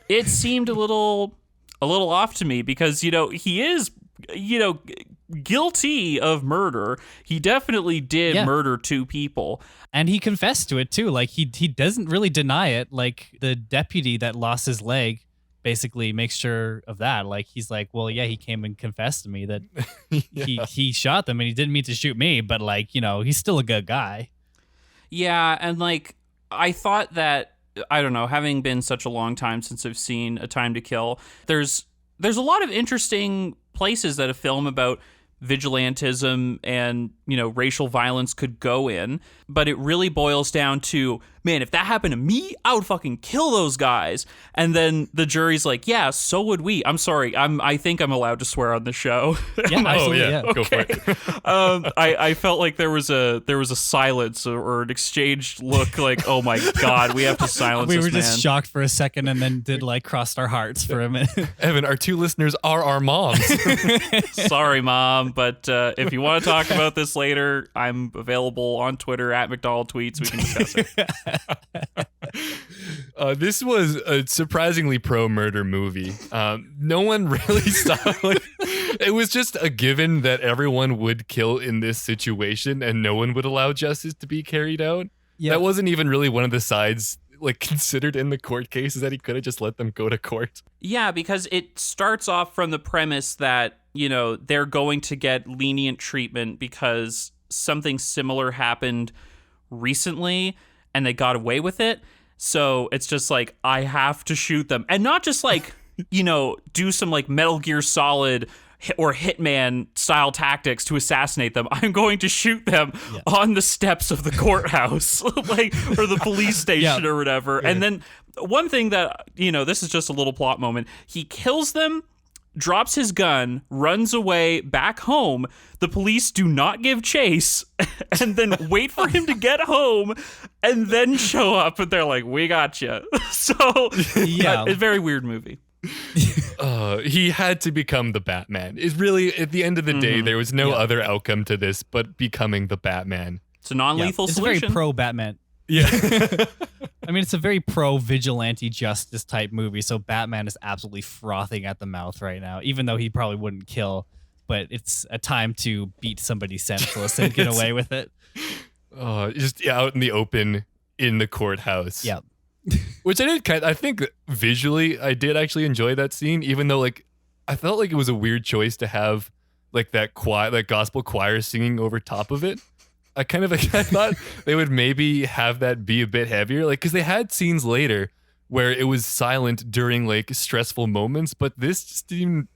it seemed a little off to me because, you know, he is, you know, guilty of murder. He definitely did murder 2 people. And he confessed to it too. Like he doesn't really deny it. Like the deputy that lost his leg basically makes sure of that. Like he's like, well, yeah, he came and confessed to me that he shot them and he didn't mean to shoot me, but like, you know, he's still a good guy. Yeah, and like I thought that, I don't know, having been such a long time since I've seen A Time to Kill, there's a lot of interesting places that a film about vigilantism and, you know, racial violence could go in, but it really boils down to, man, if that happened to me, I would fucking kill those guys. And then the jury's like, yeah, so would we. I'm sorry, I think I'm allowed to swear on the show. Yeah, absolutely. Yeah. Go for it. I felt like there was a silence or an exchanged look, like, oh my god, we have to silence we this were man. just shocked for a second and then did like crossed our hearts for a minute. Evan, our 2 listeners are our moms. Sorry, Mom, but if you want to talk about this later, I'm available on Twitter at McDonald Tweets. We can discuss it. This was a surprisingly pro-murder movie. No one really saw, like, it was just a given that everyone would kill in this situation and no one would allow justice to be carried out. That wasn't even really one of the sides like considered in the court cases, that he could have just let them go to court. Yeah, because it starts off from the premise that, you know, they're going to get lenient treatment because something similar happened recently and they got away with it. So it's just like, I have to shoot them. And not just like, you know, do some like Metal Gear Solid or Hitman style tactics to assassinate them. I'm going to shoot them on the steps of the courthouse, like, or the police station or whatever. Yeah. And then one thing that, you know, this is just a little plot moment. He kills them, drops his gun, runs away back home. The police do not give chase and then wait for him to get home and then show up and they're like, we got you. So it's a very weird movie. He had to become the Batman. It's really, at the end of the day, there was no other outcome to this but becoming the Batman. It's a non-lethal solution. It's a very pro-Batman. Yeah. I mean, it's a very pro-vigilante justice type movie, so Batman is absolutely frothing at the mouth right now, even though he probably wouldn't kill, but it's a time to beat somebody senseless and get away with it. Just out in the open in the courthouse. Yeah. Which I think visually I did actually enjoy that scene, even though like I felt like it was a weird choice to have like that gospel choir singing over top of it. I thought they would maybe have that be a bit heavier, like, because they had scenes later where it was silent during like stressful moments, but this just didn't.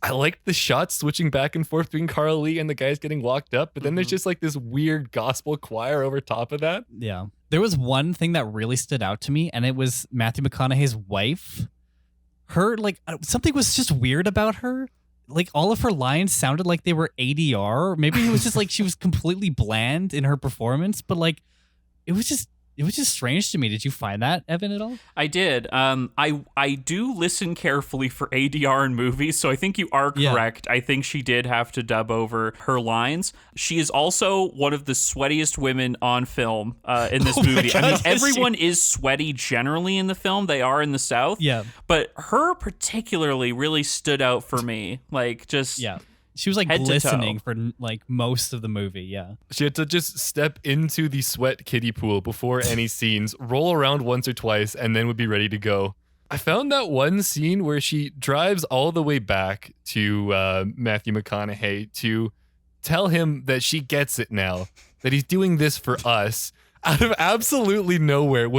I liked the shots switching back and forth between Carl Lee and the guys getting locked up, but then there's just like this weird gospel choir over top of that. Yeah. There was one thing that really stood out to me, and it was Matthew McConaughey's wife. Her, like, something was just weird about her. Like, all of her lines sounded like they were ADR. Maybe it was just like she was completely bland in her performance, but like, it was just strange to me. Did you find that, Evan, at all? I did. I do listen carefully for ADR in movies, so I think you are correct. Yeah. I think she did have to dub over her lines. She is also one of the sweatiest women on film in this movie. God, I mean, everyone is sweaty generally in the film. They are in the South. Yeah. But her particularly really stood out for me. Like, just... Yeah. She was like glistening for like most of the movie, yeah. She had to just step into the sweat kiddie pool before any scenes, roll around once or twice, and then would be ready to go. I found that one scene where she drives all the way back to Matthew McConaughey to tell him that she gets it now, that he's doing this for us, out of absolutely nowhere.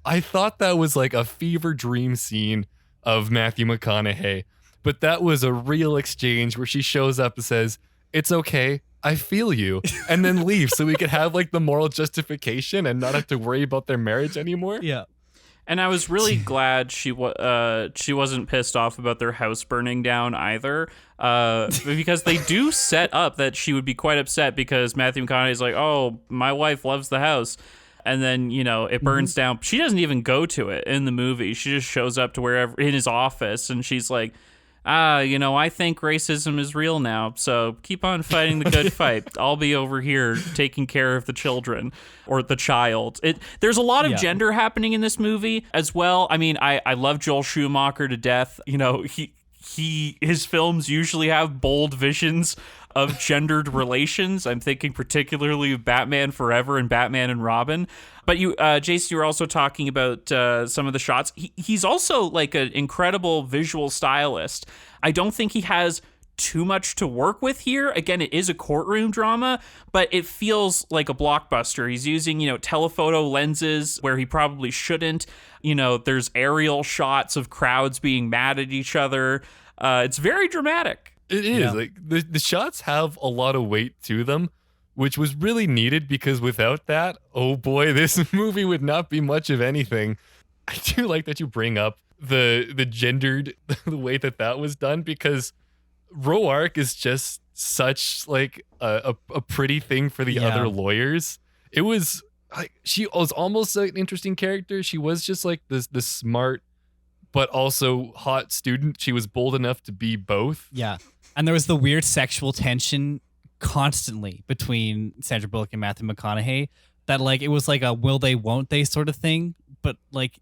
I thought that was like a fever dream scene of Matthew McConaughey. But that was a real exchange where she shows up and says, "It's okay, I feel you," and then leaves so we could have like the moral justification and not have to worry about their marriage anymore. Yeah. And I was really glad she wasn't pissed off about their house burning down either, because they do set up that she would be quite upset because Matthew McConaughey's like, "Oh, my wife loves the house." And then, it burns down. She doesn't even go to it in the movie. She just shows up to wherever in his office, and she's like, I think racism is real now, so keep on fighting the good fight. I'll be over here taking care of the children or the child. There's a lot of gender happening in this movie as well. I mean, I love Joel Schumacher to death. His films usually have bold visions of gendered relations. I'm thinking particularly of Batman Forever and Batman and Robin. But Jason, you were also talking about some of the shots. He's also like an incredible visual stylist. I don't think he has too much to work with here. Again, it is a courtroom drama, but it feels like a blockbuster. He's using, telephoto lenses where he probably shouldn't. There's aerial shots of crowds being mad at each other. It's very dramatic. It is. Yeah. Like the shots have a lot of weight to them, which was really needed because without that, oh boy, this movie would not be much of anything. I do like that you bring up the gendered the way that was done, because Roark is just such like a pretty thing for the other lawyers. It was like she was almost like an interesting character. She was just like the smart but also hot student. She was bold enough to be both. Yeah. And there was the weird sexual tension constantly between Sandra Bullock and Matthew McConaughey that like it was like a will they won't they sort of thing. But like,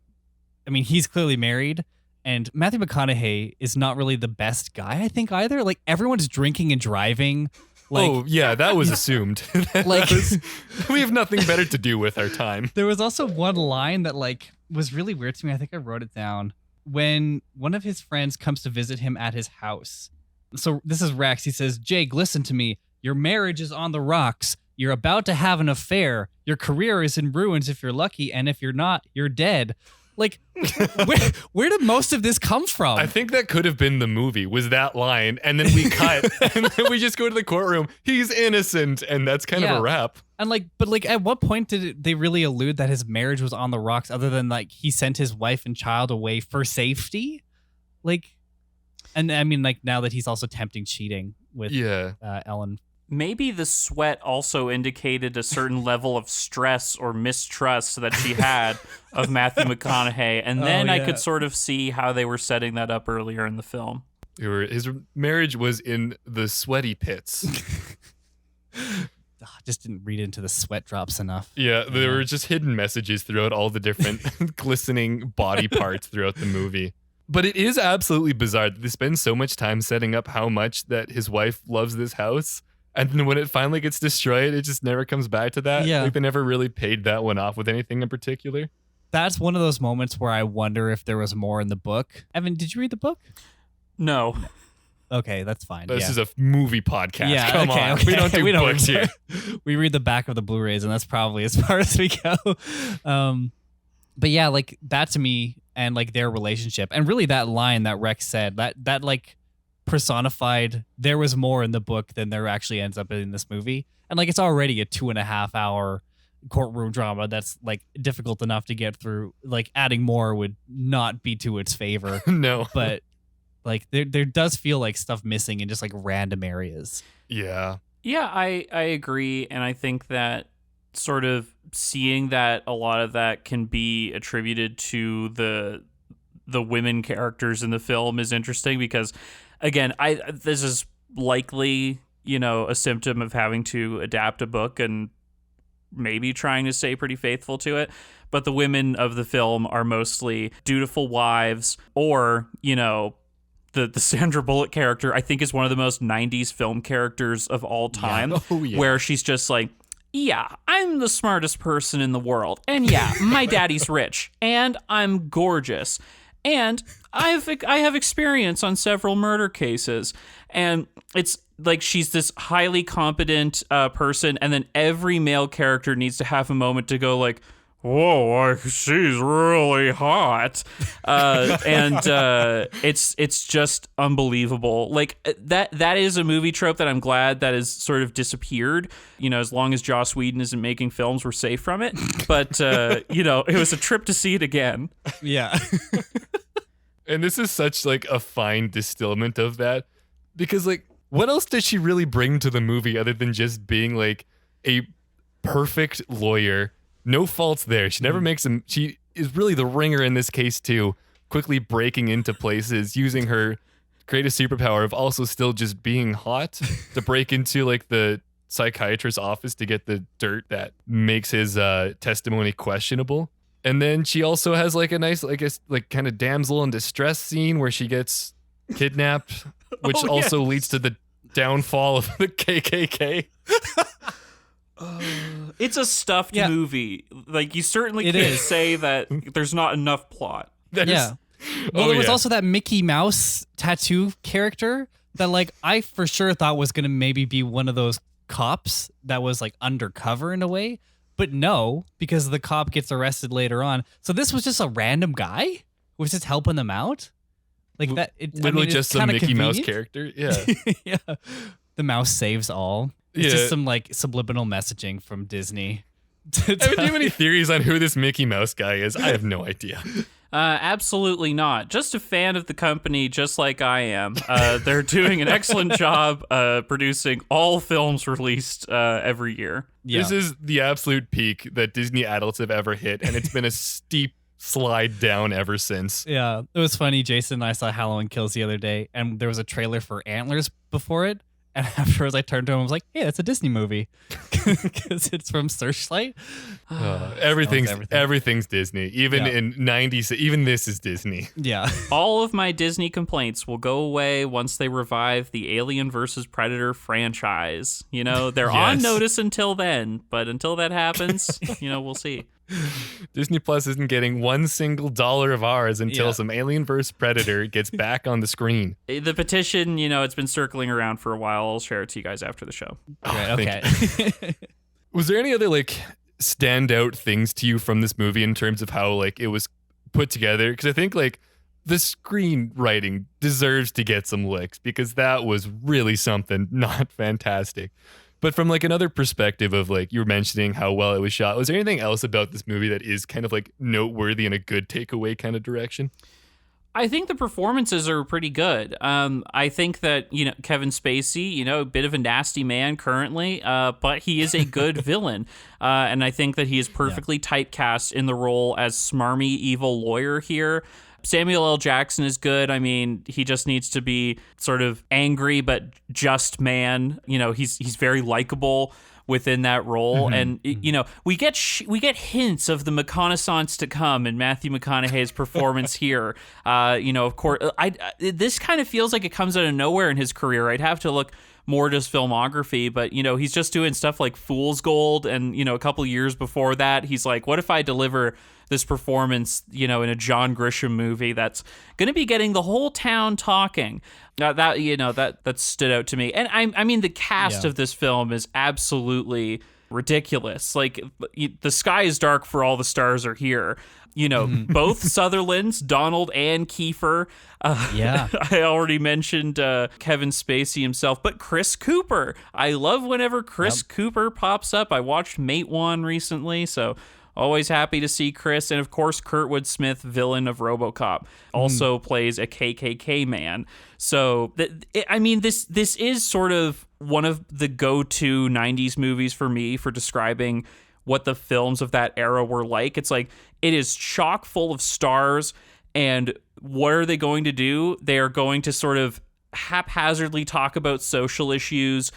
I mean, he's clearly married, and Matthew McConaughey is not really the best guy, I think, either. Like everyone's drinking and driving. Like, that was assumed. We have nothing better to do with our time. There was also one line that like was really weird to me. I think I wrote it down. When one of his friends comes to visit him at his house. So this is Rex. He says, Jake, listen to me. Your marriage is on the rocks. You're about to have an affair. Your career is in ruins if you're lucky. And if you're not, you're dead. Like, where did most of this come from? I think that could have been the movie, was that line. And then we cut. And then we just go to the courtroom. He's innocent. And that's kind of a wrap. And like, at what point did they really allude that his marriage was on the rocks other than like he sent his wife and child away for safety? Like, and I mean, like now that he's also tempting cheating with Ellen. Maybe the sweat also indicated a certain level of stress or mistrust that she had of Matthew McConaughey. And then I could sort of see how they were setting that up earlier in the film. His marriage was in the sweaty pits. Just didn't read into the sweat drops enough. Yeah, there were just hidden messages throughout all the different glistening body parts throughout the movie. But it is absolutely bizarre that they spend so much time setting up how much that his wife loves this house. And then when it finally gets destroyed, it just never comes back to that. Yeah. Like they never really paid that one off with anything in particular. That's one of those moments where I wonder if there was more in the book. Evan, did you read the book? No. Okay, that's fine. This is a movie podcast. Yeah, Come on. Okay. We don't do books here. We read the back of the Blu-rays, and that's probably as far as we go. But yeah, like that to me and like their relationship, and really that line that Rex said, that like personified there was more in the book than there actually ends up in this movie. And like it's already a 2.5 hour courtroom drama that's like difficult enough to get through. Like adding more would not be to its favor. No. But like there does feel like stuff missing in just like random areas. Yeah. Yeah, I agree. And I think that sort of seeing that a lot of that can be attributed to the women characters in the film is interesting because, again, this is likely, a symptom of having to adapt a book and maybe trying to stay pretty faithful to it. But the women of the film are mostly dutiful wives or, the Sandra Bullock character, I think, is one of the most 90s film characters of all time, where she's just like, yeah, I'm the smartest person in the world. And yeah, my daddy's rich. And I'm gorgeous. And I have experience on several murder cases. And it's like she's this highly competent person. And then every male character needs to have a moment to go like, whoa, she's really hot. And it's just unbelievable. Like that is a movie trope that I'm glad that has sort of disappeared. As long as Joss Whedon isn't making films, we're safe from it. But, it was a trip to see it again. Yeah. And this is such like a fine distillment of that because like, what else does she really bring to the movie other than just being like a perfect lawyer No faults there. She never makes him. She is really the ringer in this case too, quickly breaking into places, using her greatest superpower of also still just being hot to break into like the psychiatrist's office to get the dirt that makes his testimony questionable. And then she also has like a nice, I guess, like kind of damsel in distress scene where she gets kidnapped, which also leads to the downfall of the KKK. It's a stuffed movie. Like, you certainly can't say that there's not enough plot. Well, there was also that Mickey Mouse tattoo character that, like, I for sure thought was going to maybe be one of those cops that was, like, undercover in a way. But no, because the cop gets arrested later on. So this was just a random guy who was just helping them out? Like that. Literally just some Mickey Mouse character. Yeah. Yeah. The mouse saves all. It's just some like subliminal messaging from Disney. Do you have any theories on who this Mickey Mouse guy is? I have no idea. Absolutely not. Just a fan of the company, just like I am. They're doing an excellent job producing all films released every year. Yeah. This is the absolute peak that Disney adults have ever hit, and it's been a steep slide down ever since. Yeah, it was funny. Jason and I saw Halloween Kills the other day, and there was a trailer for Antlers before it. And afterwards, I turned to him and was like, "Hey, it's a Disney movie," because it's from Searchlight. Everything's Disney. Even in '90s, even this is Disney. Yeah. All of my Disney complaints will go away once they revive the Alien vs. Predator franchise. You know, they're on notice until then, but until that happens, we'll see. Disney Plus isn't getting $1 single of ours until some Alien vs. Predator gets back on the screen. The petition, it's been circling around for a while. I'll share it to you guys after the show. Okay. Was there any other like standout things to you from this movie in terms of how like it was put together? Because I think like the screenwriting deserves to get some licks because that was really something not fantastic. But from like another perspective of like you were mentioning how well it was shot, was there anything else about this movie that is kind of like noteworthy in a good takeaway kind of direction? I think the performances are pretty good. I think that, Kevin Spacey, a bit of a nasty man currently, but he is a good villain. And I think that he is perfectly typecast in the role as smarmy evil lawyer here. Samuel L. Jackson is good. I mean, he just needs to be sort of angry but just man. He's very likable within that role, and we get hints of the McConaissance to come in Matthew McConaughey's performance here. Of course, this kind of feels like it comes out of nowhere in his career. I'd have to look more just filmography, but he's just doing stuff like Fool's Gold, and a couple years before that, he's like, what if I deliver this performance, in a John Grisham movie that's going to be getting the whole town talking? That stood out to me. And I mean, the cast of this film is absolutely ridiculous. Like, the sky is dark for all the stars are here. Both Sutherlands, Donald and Kiefer. I already mentioned Kevin Spacey himself, but Chris Cooper. I love whenever Chris Cooper pops up. I watched Mate One recently, so always happy to see Chris. And of course, Kurtwood Smith, villain of RoboCop, also plays a KKK man. So, this is sort of one of the go-to 90s movies for me for describing what the films of that era were like. It's like, it is chock full of stars, and what are they going to do? They are going to sort of haphazardly talk about social issues.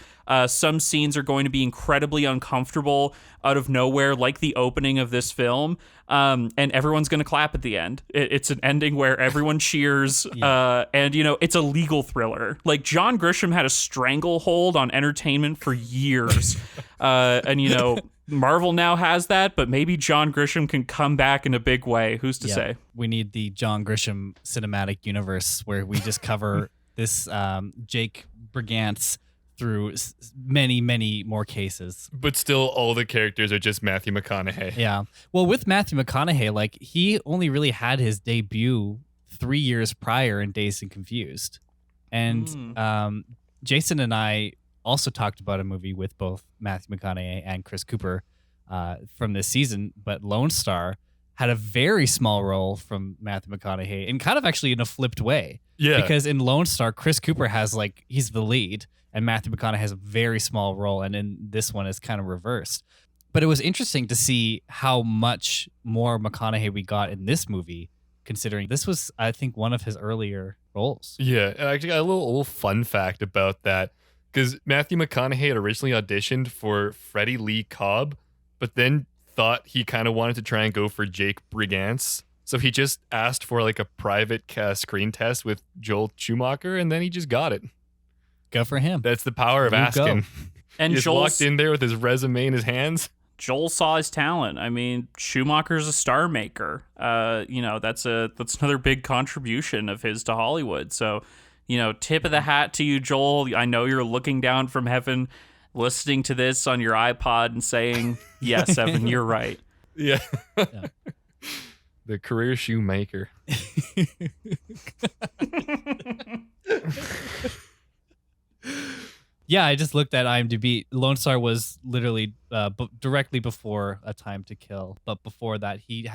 Some scenes are going to be incredibly uncomfortable out of nowhere, like the opening of this film, and everyone's going to clap at the end. It's an ending where everyone cheers, and it's a legal thriller. Like, John Grisham had a stranglehold on entertainment for years, and Marvel now has that, but maybe John Grisham can come back in a big way. Who's to say? We need the John Grisham cinematic universe where we just cover this Jake Brigance through many, many more cases. But still, all the characters are just Matthew McConaughey. Yeah. Well, with Matthew McConaughey, like, he only really had his debut 3 years prior in Dazed and Confused. And Jason and I also talked about a movie with both Matthew McConaughey and Chris Cooper from this season, but Lone Star had a very small role from Matthew McConaughey, and kind of actually in a flipped way. Yeah. Because in Lone Star, Chris Cooper has he's the lead, and Matthew McConaughey has a very small role, and in this one it's kind of reversed. But it was interesting to see how much more McConaughey we got in this movie, considering this was, I think, one of his earlier roles. Yeah, and I actually got a little fun fact about that, because Matthew McConaughey had originally auditioned for Freddie Lee Cobb, but then thought he kind of wanted to try and go for Jake Brigance. So he just asked for like a private screen test with Joel Schumacher, and then he just got it. Good for him. That's the power of asking. And he just walked in there with his resume in his hands. Joel saw his talent. I mean, Schumacher's a star maker. That's another big contribution of his to Hollywood. So, tip of the hat to you, Joel. I know you're looking down from heaven, listening to this on your iPod and saying, yes, Evan, you're right. Yeah. The career shoemaker. Yeah, I just looked at IMDb. Lone Star was literally directly before A Time to Kill, but before that, he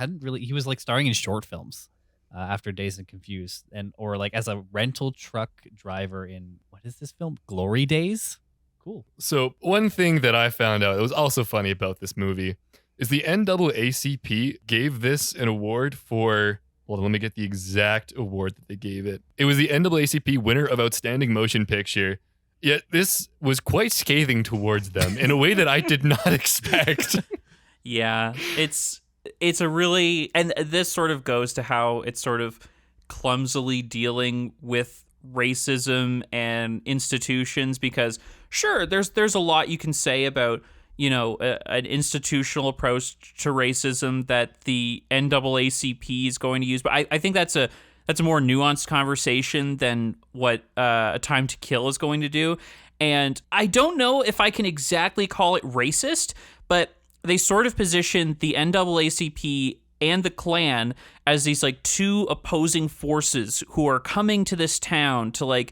was like starring in short films after Dazed and Confused, or like as a rental truck driver in, what is this film? Glory Days? Cool. So one thing that I found out that was also funny about this movie is the NAACP gave this an award for, hold on, let me get the exact award that they gave it. It was the NAACP winner of Outstanding Motion Picture. Yet this was quite scathing towards them in a way that I did not expect. Yeah, it's a really, and this sort of goes to how it's sort of clumsily dealing with racism and institutions, because sure, there's a lot you can say about, an institutional approach to racism that the NAACP is going to use, but I think that's a more nuanced conversation than what A Time to Kill is going to do. And I don't know if I can exactly call it racist, but they sort of position the NAACP and the Klan as these like two opposing forces who are coming to this town to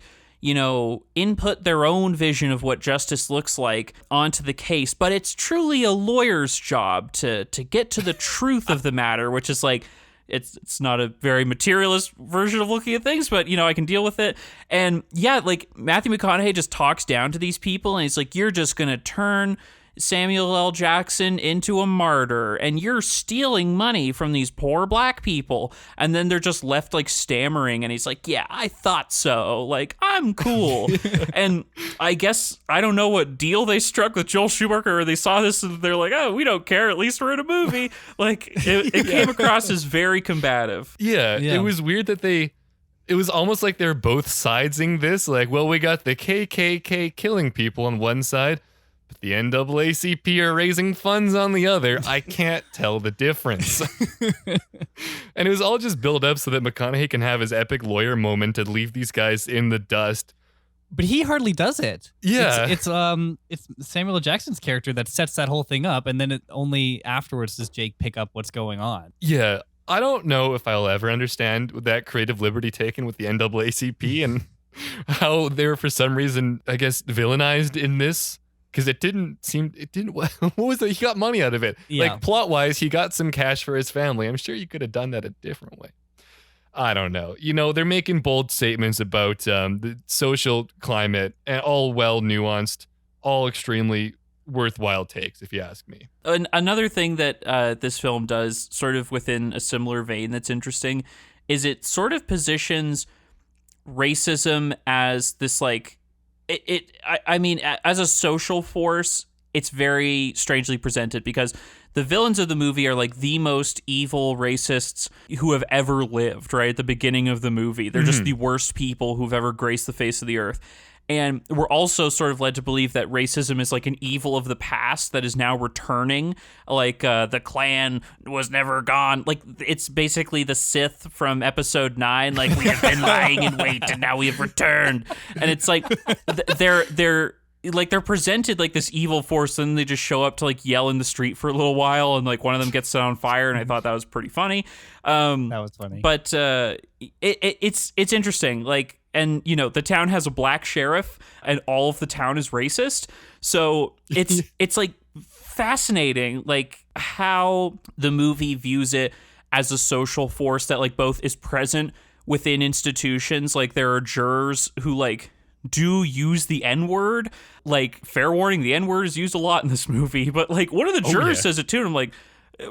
input their own vision of what justice looks like onto the case. But it's truly a lawyer's job to get to the truth of the matter, which is like, it's not a very materialist version of looking at things, but, I can deal with it. And yeah, like Matthew McConaughey just talks down to these people and he's like, you're just going to turn Samuel L. Jackson into a martyr and you're stealing money from these poor black people. And then they're just left like stammering. And he's like, yeah, I thought so. Like, I'm cool. And I guess, I don't know what deal they struck with Joel Schumacher, or they saw this and they're like, oh, we don't care. At least we're in a movie. Like it came across as very combative. Yeah. It was weird that it was almost like they're both sidesing this. Like, well, we got the KKK killing people on one side, but the NAACP are raising funds on the other. I can't tell the difference. And it was all just built up so that McConaughey can have his epic lawyer moment and leave these guys in the dust. But he hardly does it. Yeah. It's Samuel L. Jackson's character that sets that whole thing up, and then only afterwards does Jake pick up what's going on. Yeah. I don't know if I'll ever understand that creative liberty taken with the NAACP and how they were for some reason, I guess, villainized in this. Because what was it? He got money out of it. Yeah. Like, plot-wise, he got some cash for his family. I'm sure you could have done that a different way. I don't know. They're making bold statements about the social climate, and all well nuanced, all extremely worthwhile takes, if you ask me. Another thing that this film does, sort of within a similar vein that's interesting, is it sort of positions racism as this, like, I mean, as a social force, it's very strangely presented because the villains of the movie are like the most evil racists who have ever lived, right? At the beginning of the movie, they're just the worst people who've ever graced the face of the earth. And we're also sort of led to believe that racism is like an evil of the past that is now returning. Like the Klan was never gone. Like it's basically the Sith from episode 9. Like, we have been lying in wait and now we have returned. And it's like they're presented like this evil force, and they just show up to like yell in the street for a little while, and like one of them gets set on fire, and I thought that was pretty funny. That was funny. But it's interesting. Like, and the town has a black sheriff, and all of the town is racist. So it's like fascinating, like how the movie views it as a social force that like both is present within institutions. Like there are jurors who like do use the N-word. Like, fair warning, the N-word is used a lot in this movie, but like one of the jurors says it too, and I'm like,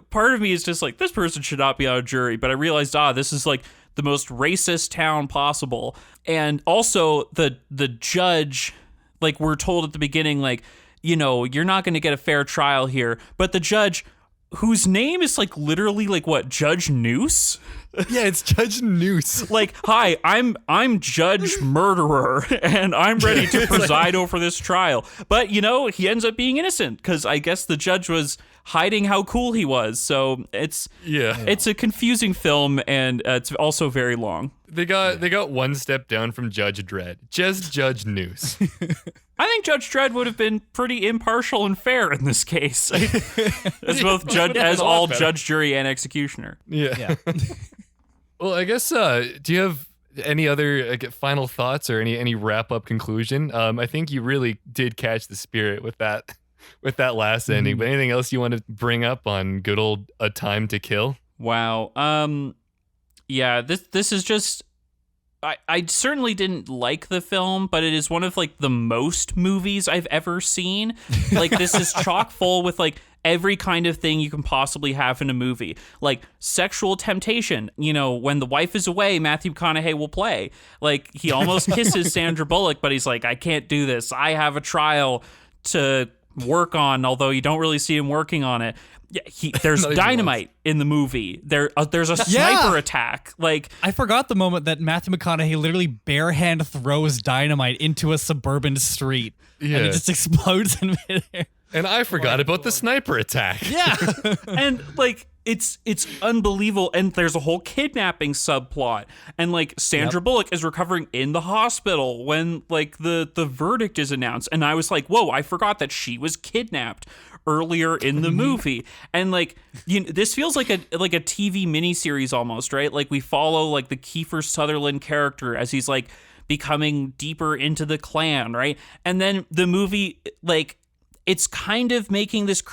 part of me is just like, this person should not be on a jury, but I realized, this is like the most racist town possible. And also the judge, like, we're told at the beginning, like, you know, you're not going to get a fair trial here, but the judge, whose name is like literally like what, Judge Noose? Yeah, it's Judge Noose. Like, hi, I'm Judge Murderer, and I'm ready to preside over this trial. But, you know, he ends up being innocent because I guess the judge was hiding how cool he was. So it's a confusing film, and it's also very long. They got one step down from Judge Dredd. Just Judge Noose. I think Judge Dredd would have been pretty impartial and fair in this case, as both judge, as all judge, jury, and executioner. Yeah. Well, I guess, do you have any other final thoughts or any wrap-up conclusion? I think you really did catch the spirit with that last ending. But anything else you want to bring up on good old A Time to Kill? Wow. Yeah, this is just... I certainly didn't like the film, but it is one of like the most movies I've ever seen. Like, this is chock full with like every kind of thing you can possibly have in a movie. Like sexual temptation, you know, when the wife is away, Matthew McConaughey will play. Like, he almost kisses Sandra Bullock, but he's like, I can't do this. I have a trial to work on, although you don't really see him working on it. Yeah, there's dynamite in the movie. There's a sniper attack. Like, I forgot the moment that Matthew McConaughey literally barehand throws dynamite into a suburban street, and it just explodes in midair. And I forgot about the sniper attack. Yeah, and like it's unbelievable. And there's a whole kidnapping subplot, and like Sandra Bullock is recovering in the hospital when like the verdict is announced, and I was like, whoa, I forgot that she was kidnapped earlier in the movie. And like, you know, this feels like a TV miniseries almost, right? Like, we follow like the Kiefer Sutherland character as he's like becoming deeper into the Klan, right? And then the movie, like, it's kind of making this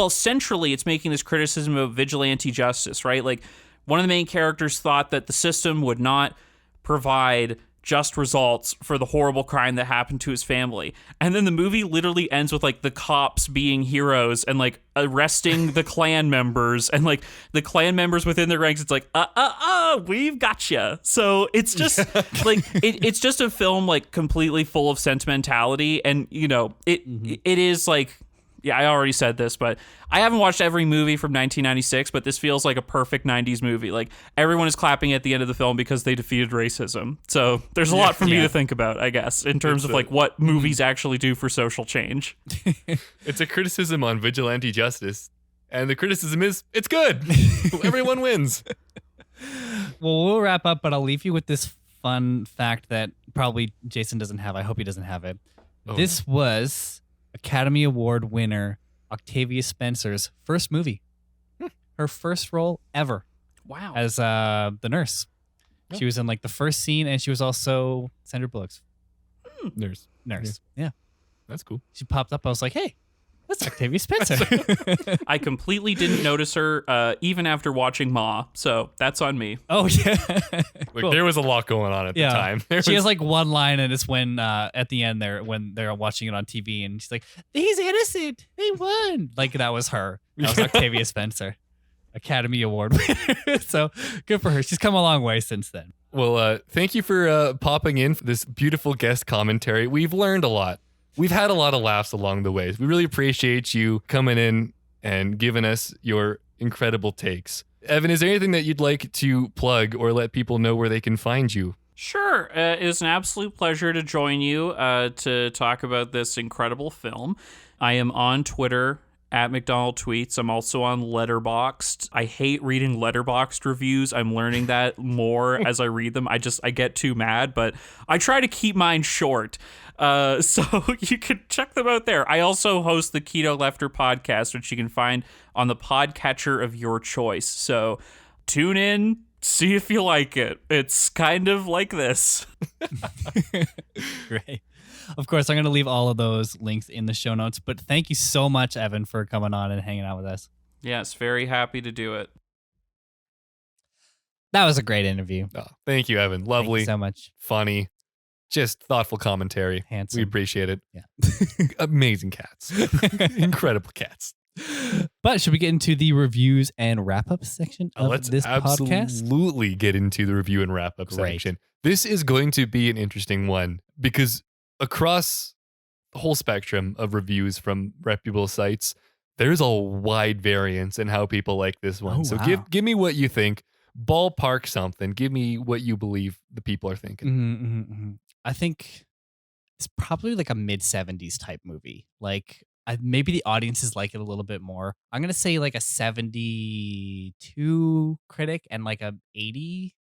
centrally it's making this criticism of vigilante justice, right? Like, one of the main characters thought that the system would not provide just results for the horrible crime that happened to his family. And then the movie literally ends with like the cops being heroes and like arresting the Klan members, and like the Klan members within their ranks, it's like, we've gotcha. So it's just like, it's just a film like completely full of sentimentality. And, you know, it is like, yeah, I already said this, but I haven't watched every movie from 1996, but this feels like a perfect 90s movie. Like, everyone is clapping at the end of the film because they defeated racism. So there's a lot for me to think about, I guess, in terms of like what movies actually do for social change. It's a criticism on vigilante justice, and the criticism is, it's good. Everyone wins. Well, we'll wrap up, but I'll leave you with this fun fact that probably Jason doesn't have. I hope he doesn't have it. This was Academy Award winner Octavia Spencer's first movie. Her first role ever. Wow. As the nurse. Yep. She was in like the first scene, and she was also Sandra Bullock's nurse. Yeah. That's cool. She popped up. I was like, hey, that's Octavia Spencer. I completely didn't notice her even after watching Ma, so that's on me. Oh, yeah. Cool. There was a lot going on at the time. She has like one line, and it's when at the end there, when they're watching it on TV, and she's like, he's innocent. They won. Like, that was her. That was Octavia Spencer. Academy Award winner. So good for her. She's come a long way since then. Well, thank you for popping in for this beautiful guest commentary. We've learned a lot. We've had a lot of laughs along the way. We really appreciate you coming in and giving us your incredible takes. Evan, is there anything that you'd like to plug or let people know where they can find you? Sure. It is an absolute pleasure to join you to talk about this incredible film. I am on Twitter at McDonald Tweets. I'm also on Letterboxd. I hate reading Letterboxd reviews. I'm learning that more as I read them. I get too mad, but I try to keep mine short. So you can check them out there. I also host the Kino Lefter podcast, which you can find on the podcatcher of your choice. So tune in, see if you like it. It's kind of like this. Great. Of course, I'm going to leave all of those links in the show notes, but thank you so much, Evan, for coming on and hanging out with us. Yes, very happy to do it. That was a great interview. Oh, thank you, Evan. Lovely. Thank you so much. Funny. just thoughtful commentary. Handsome. We appreciate it. Yeah. Amazing cats. Incredible cats. But should we get into the reviews and wrap-up section of this podcast? Let's absolutely get into the review and wrap-up section. This is going to be an interesting one because across the whole spectrum of reviews from reputable sites, there's a wide variance in how people like this one. So give me what you think. Ballpark something. Give me what you believe the people are thinking. I think it's probably like a mid-70s type movie. Like maybe the audiences like it a little bit more. I'm going to say like a 72 critic and like a 80,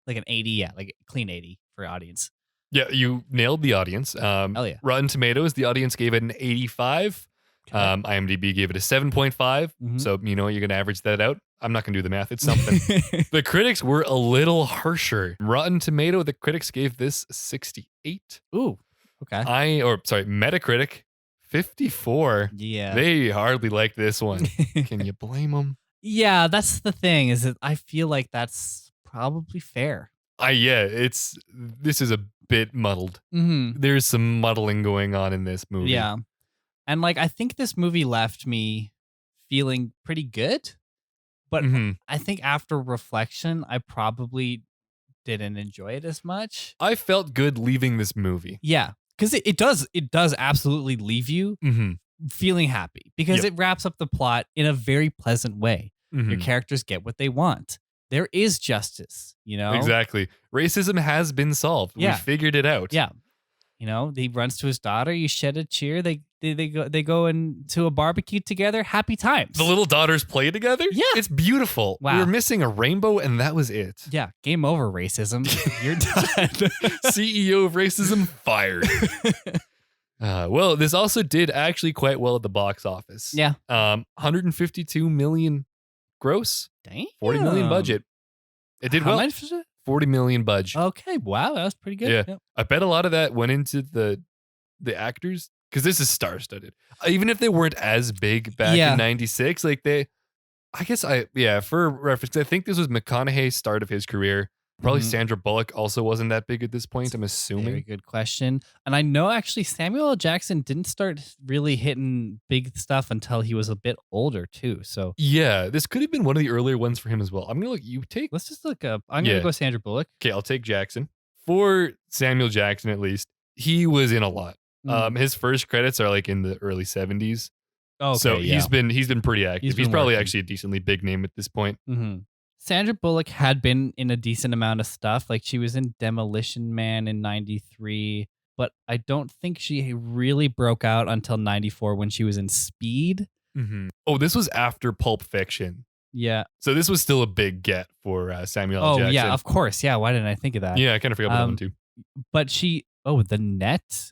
like an 80, yeah, like a clean 80 for audience. Yeah, you nailed the audience. Hell yeah. Rotten Tomatoes, the audience gave it an 85. Okay. IMDb gave it a 7.5. So, you're going to average that out. I'm not going to do the math. It's something. The critics were a little harsher. Rotten Tomato, the critics gave this 68. Ooh, okay. Metacritic, 54. Yeah. They hardly like this one. Can you blame them? Yeah, that's the thing, is that I feel like that's probably fair. This is a bit muddled. There's some muddling going on in this movie. Yeah. And like, I think this movie left me feeling pretty good, but I think after reflection, I probably didn't enjoy it as much. I felt good leaving this movie. Yeah. Because it does absolutely leave you feeling happy because it wraps up the plot in a very pleasant way. Your characters get what they want. There is justice, Exactly. Racism has been solved. Yeah. We figured it out. Yeah. He runs to his daughter. You shed a tear. They go into a barbecue together. Happy times. The little daughters play together. Yeah, it's beautiful. Wow. We were missing a rainbow, and that was it. Yeah, game over, racism. You're done. CEO of racism fired. Well, this also did actually quite well at the box office. Yeah, 152 million gross. Dang. 40 million budget. It did well. How much was it? 40 million budget. Okay, wow, that was pretty good. Yeah. I bet a lot of that went into the actors because this is star-studded. Even if they weren't as big back in 96, like for reference, I think this was McConaughey's start of his career. Probably Sandra Bullock also wasn't that big at this point, I'm assuming. Very good question. And I know actually Samuel L. Jackson didn't start really hitting big stuff until he was a bit older too. So yeah, this could have been one of the earlier ones for him as well. I'm gonna let's just look up. I'm gonna go Sandra Bullock. Okay, I'll take Jackson. For Samuel Jackson, at least, he was in a lot. His first credits are like in the early 70s. Oh, okay, so he's been pretty active. He's probably actually a decently big name at this point. Sandra Bullock had been in a decent amount of stuff. Like she was in Demolition Man in 93, but I don't think she really broke out until 94 when she was in Speed. Oh, this was after Pulp Fiction. Yeah. So this was still a big get for Samuel L. Jackson. Oh, yeah, of course. Yeah, why didn't I think of that? Yeah, I kind of forgot about that one too. But The Net.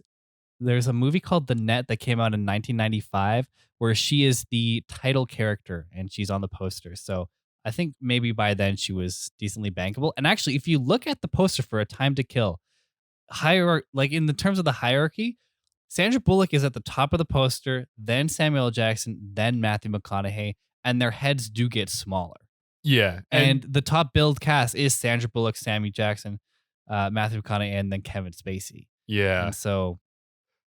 There's a movie called The Net that came out in 1995 where she is the title character and she's on the poster. So I think maybe by then she was decently bankable. And actually, if you look at the poster for A Time to Kill, like in the terms of the hierarchy, Sandra Bullock is at the top of the poster, then Samuel L. Jackson, then Matthew McConaughey, and their heads do get smaller. Yeah. And the top billed cast is Sandra Bullock, Samuel Jackson, Matthew McConaughey, and then Kevin Spacey. Yeah. And so,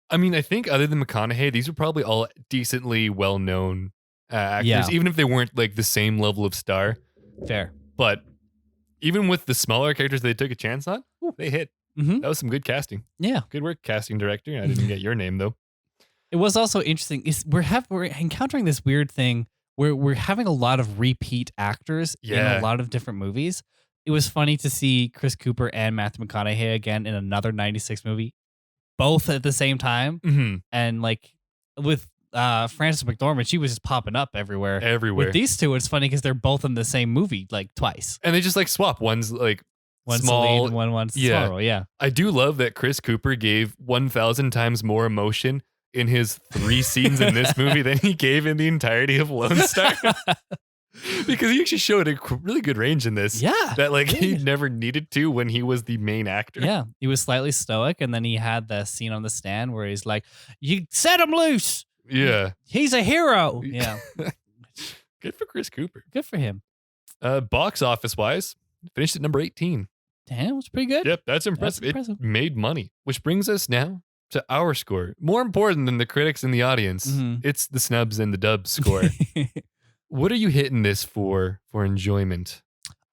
I mean, I think other than McConaughey, these are probably all decently well-known actors, even if they weren't like the same level of star. Fair. But even with the smaller characters they took a chance on, they hit. That was some good casting. Yeah. Good work, casting director. I didn't get your name, though. It was also interesting. We're encountering this weird thing where we're having a lot of repeat actors in a lot of different movies. It was funny to see Chris Cooper and Matthew McConaughey again in another 96 movie, both at the same time. And like with Frances McDormand, she was just popping up everywhere. With these two, it's funny because they're both in the same movie like twice. And they just like swap. One's like small, one's small. Yeah. I do love that Chris Cooper gave 1,000 times more emotion in his 3 scenes in this movie than he gave in the entirety of Lone Star. Because he actually showed a really good range in this. Yeah. That like he never needed to when he was the main actor. Yeah. He was slightly stoic, and then he had the scene on the stand where he's like, "You set him loose." Yeah. He's a hero. Yeah. Good for Chris Cooper. Good for him. Box office wise, finished at number 18. Damn, it's pretty good. Yep, that's impressive. It made money, which brings us now to our score. More important than the critics and the audience, it's the Snubs and the Dubs score. What are you hitting this for enjoyment?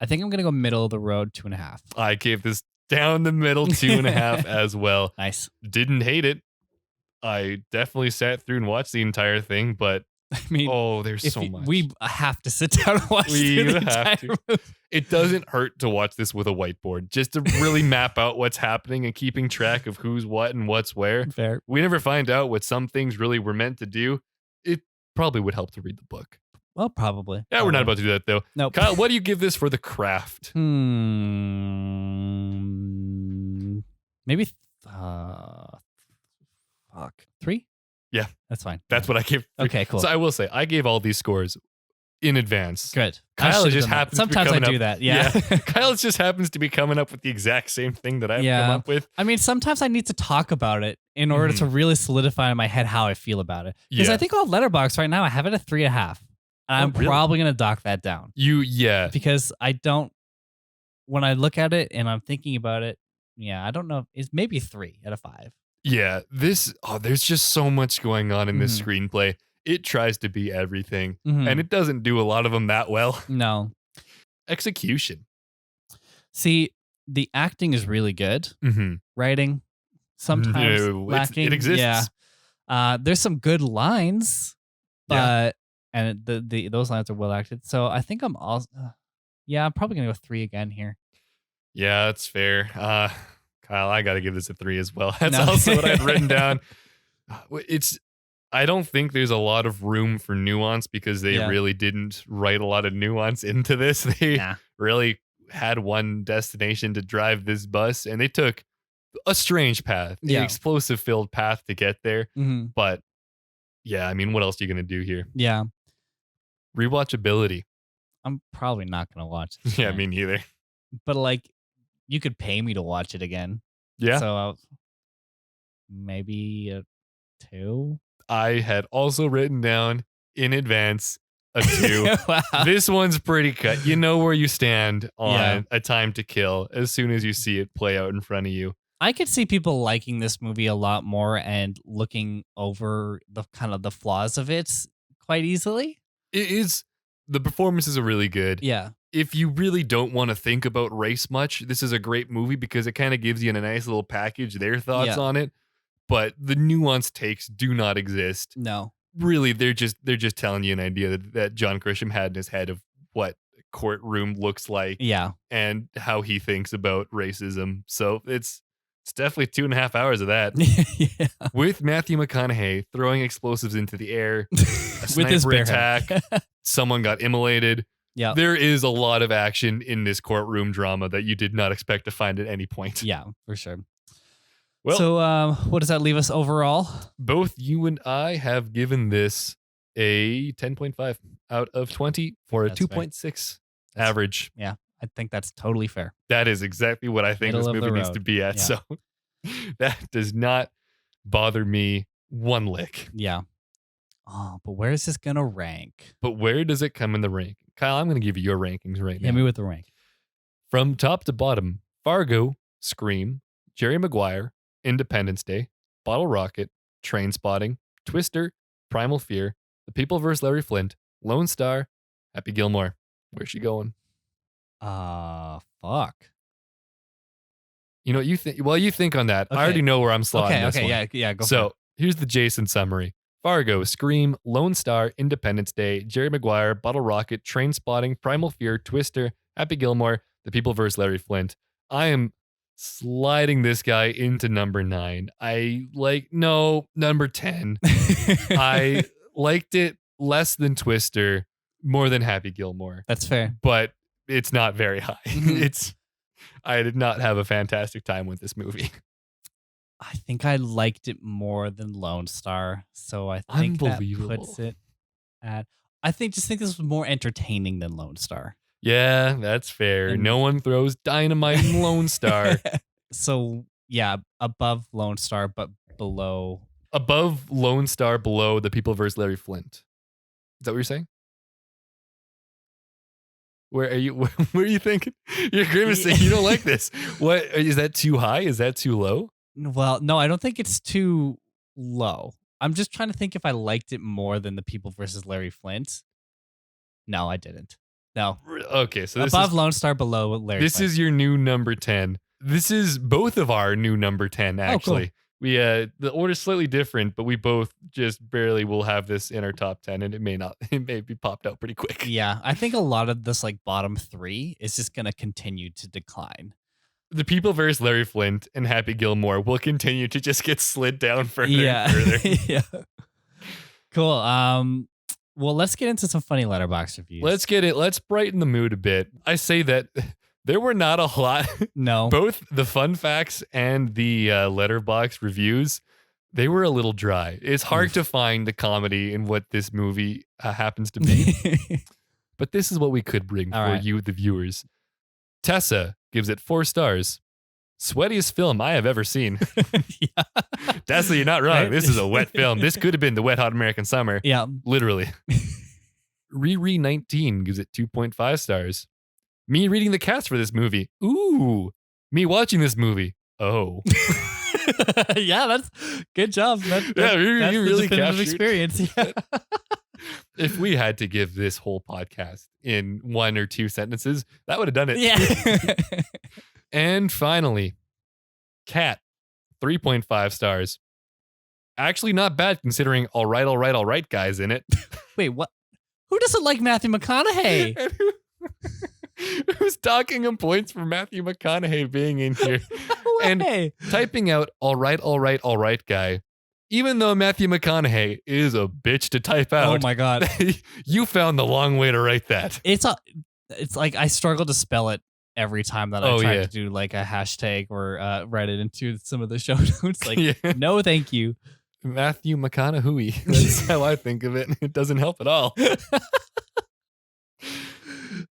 I think I'm going to go middle of the road, 2.5. I gave this down the middle, 2.5 as well. Nice. Didn't hate it. I definitely sat through and watched the entire thing, but I mean, there's so much. We have to sit down and watch the entire movie. It doesn't hurt to watch this with a whiteboard, just to really map out what's happening and keeping track of who's what and what's where. Fair. We never find out what some things really were meant to do. It probably would help to read the book. Well, probably. Yeah, we're not about to do that, though. Nope. Kyle, what do you give this for the craft? Maybe 3? Yeah. That's fine. That's what I gave. Okay, cool. So I will say, I gave all these scores in advance. Good. Kyle just happens Sometimes to be I do that. Yeah. Kyle just happens to be coming up with the exact same thing that I've come up with. I mean, sometimes I need to talk about it in order to really solidify in my head how I feel about it. Because I think on Letterboxd right now, I have it at 3.5. And I'm probably going to dock that down. Because I don't, when I look at it and I'm thinking about it, I don't know. It's maybe 3 out of 5. Yeah, there's just so much going on in this screenplay. It tries to be everything, and it doesn't do a lot of them that well. No. Execution. See, the acting is really good. Writing, sometimes lacking. It exists. Yeah. There's some good lines, but and those lines are well acted. So I think I'm also, I'm probably gonna go 3 again here. Yeah, that's fair. Kyle, I got to give this a 3 as well. That's also what I'd written down. I don't think there's a lot of room for nuance because they really didn't write a lot of nuance into this. They really had one destination to drive this bus, and they took a strange path, the explosive-filled path to get there. But, I mean, what else are you going to do here? Yeah. Rewatchability. I'm probably not going to watch this. Yeah, me neither. But, like, you could pay me to watch it again. Yeah. So maybe a 2. I had also written down in advance a 2. Wow. This one's pretty cut. You know where you stand on A Time to Kill as soon as you see it play out in front of you. I could see people liking this movie a lot more and looking over the kind of the flaws of it quite easily. It is. The performances are really good. Yeah. If you really don't want to think about race much, this is a great movie because it kind of gives you a nice little package, their thoughts on it. But the nuanced takes do not exist. No. Really, they're just telling you an idea that John Grisham had in his head of what a courtroom looks like. Yeah. And how he thinks about racism. So it's definitely 2.5 hours of that. With Matthew McConaughey throwing explosives into the air, a sniper with his attack, someone got immolated. Yeah. There is a lot of action in this courtroom drama that you did not expect to find at any point. Yeah, for sure. Well, so what does that leave us overall? Both you and I have given this a 10.5 out of 20 for a 2.6 average. Yeah, I think that's totally fair. That is exactly what I think this movie needs to be at. Yeah. So that does not bother me one lick. Yeah. Oh, but where is this going to rank? But where does it come in the rank? Kyle, I'm going to give you your rankings right now. Hit me with the rank. From top to bottom, Fargo, Scream, Jerry Maguire, Independence Day, Bottle Rocket, Trainspotting, Twister, Primal Fear, The People vs. Larry Flint, Lone Star, Happy Gilmore. Where's she going? Fuck. You know, you think on that. Okay. I already know where I'm slotting this one. Yeah, go So here's the Jason summary. Fargo, Scream, Lone Star, Independence Day, Jerry Maguire, Bottle Rocket, Trainspotting, Primal Fear, Twister, Happy Gilmore, The People vs. Larry Flint. I am sliding this guy into number 9. Number 10. I liked it less than Twister, more than Happy Gilmore. That's fair. But it's not very high. I did not have a fantastic time with this movie. I think I liked it more than Lone Star, so I think that puts it at. I think this was more entertaining than Lone Star. Yeah, that's fair. And no one throws dynamite in Lone Star. So yeah, above Lone Star, but below. Above Lone Star, below The People vs. Larry Flint. Is that what you're saying? Where are you? Where are you thinking? You're grimacing. You don't like this. What is that too high? Is that too low? Well, no, I don't think it's too low. I'm just trying to think if I liked it more than The People versus Larry Flint. No, I didn't. No. Okay, so this above is, Lone Star, below Larry This Flint. is your new number 10. This is both of our new number 10, actually. Cool. We the order's slightly different, but we both just barely will have this in our top 10, and it may be popped out pretty quick. Yeah, I think a lot of this like bottom 3 is just going to continue to decline. The People versus Larry Flint and Happy Gilmore will continue to just get slid down further and further. Yeah. Cool. Well, let's get into some funny Letterboxd reviews. Let's get it. Let's brighten the mood a bit. I say that there were not a lot. No. Both the fun facts and the Letterboxd reviews, they were a little dry. It's hard to find the comedy in what this movie happens to be. But this is what we could bring for you, the viewers. Tessa gives it 4 stars. Sweatiest film I have ever seen. Yeah. Tessa, you're not wrong. Right? This is a wet film. This could have been the Wet Hot American Summer. Yeah. Literally. Riri19 gives it 2.5 stars. Me reading the cast for this movie. Ooh. Me watching this movie. Oh. Yeah, that's good job. That's you really captured experience. Yeah. If we had to give this whole podcast in 1 or 2 sentences, that would have done it. Yeah. And finally, Cat, 3.5 stars. Actually not bad considering all right guys in it. Wait, what? Who doesn't like Matthew McConaughey? Who's docking him points for Matthew McConaughey being in here? No way. And typing out all right guy. Even though Matthew McConaughey is a bitch to type out. Oh my God. You found the long way to write that. It's like I struggle to spell it every time that I try to do like a hashtag or write it into some of the show notes. Like, no, thank you. Matthew McConaughey. That's how I think of it. It doesn't help at all.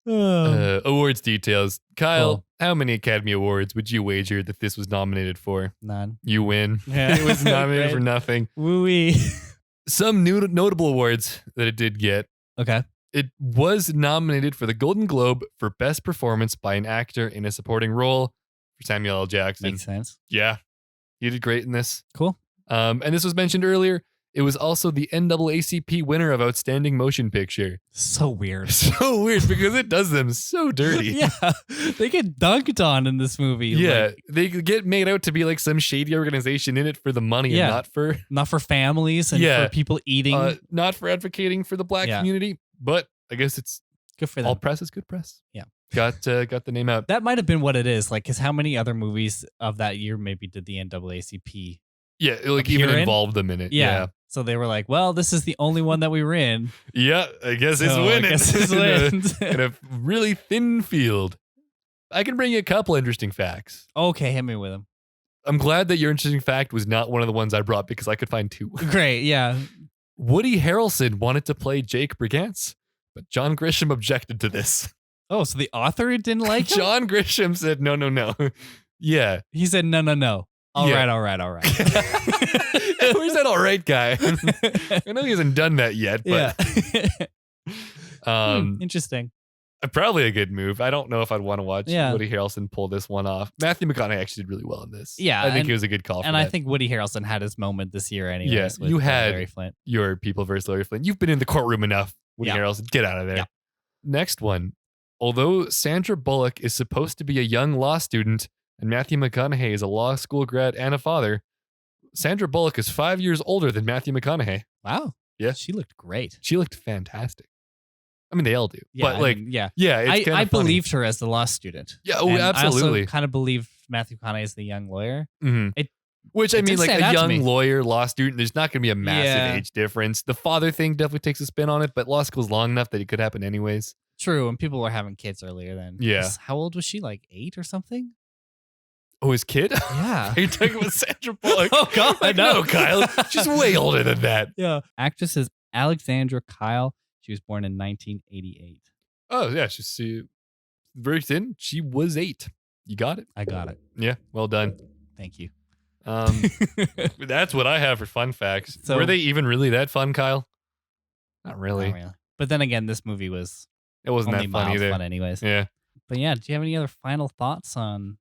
Awards details. Kyle, how many Academy Awards would you wager that this was nominated for? None. You win. Yeah. It was nominated for nothing. Woo-wee. Some notable awards that it did get. Okay. It was nominated for the Golden Globe for Best Performance by an Actor in a Supporting Role for Samuel L. Jackson. Makes sense. Yeah. He did great in this. Cool. And this was mentioned earlier. It was also the NAACP winner of Outstanding Motion Picture. So weird. So weird because it does them so dirty. Yeah. They get dunked on in this movie. Yeah. Like, they get made out to be like some shady organization in it for the money and not for families and for people eating. Not for advocating for the Black community. But I guess it's good for them. All press is good press. Yeah. Got the name out. That might have been what it is. Like, because how many other movies of that year maybe did the NAACP? Yeah, like even involved them in it. Yeah. So they were like, well, this is the only one that we were in. Yeah, I guess it's winning. In a really thin field. I can bring you a couple interesting facts. Okay, hit me with them. I'm glad that your interesting fact was not one of the ones I brought because I could find 2. Great, yeah. Woody Harrelson wanted to play Jake Brigance, but John Grisham objected to this. Oh, so the author didn't like him? John Grisham said, no. Yeah. He said, no. All right. Where's that all right guy? I know he hasn't done that yet, but interesting. Probably a good move. I don't know if I'd want to watch Woody Harrelson pull this one off. Matthew McConaughey actually did really well in this. Yeah. I think he was a good call for and that. I think Woody Harrelson had his moment this year anyways. Yeah, with you had Larry Flint. Your People versus Larry Flint. You've been in the courtroom enough, Woody Harrelson. Get out of there. Yeah. Next one. Although Sandra Bullock is supposed to be a young law student and Matthew McConaughey is a law school grad and a father, Sandra Bullock is 5 years older than Matthew McConaughey. Wow. Yeah. She looked great. She looked fantastic. I mean, they all do. Yeah, but I believed her as the law student. Yeah, absolutely. I also kind of believe Matthew McConaughey is the young lawyer. Mm-hmm. Which, I mean, like a young lawyer, law student, there's not going to be a massive age difference. The father thing definitely takes a spin on it, but law school's long enough that it could happen anyways. True, and people were having kids earlier then. Yeah. How old was she? Like 8 or something? Oh, his kid? Yeah. Are you talking about Sandra Bullock? Oh, God. Like, no, Kyle. She's way older than that. Yeah. Actress is Alexandra Kyle. She was born in 1988. Oh, yeah. She's very thin. She was 8. You got it? I got it. Yeah. Well done. Thank you. That's what I have for fun facts. So, were they even really that fun, Kyle? Not really. But then again, this movie was It wasn't only that funny either. Fun anyways. Yeah. But yeah, do you have any other final thoughts on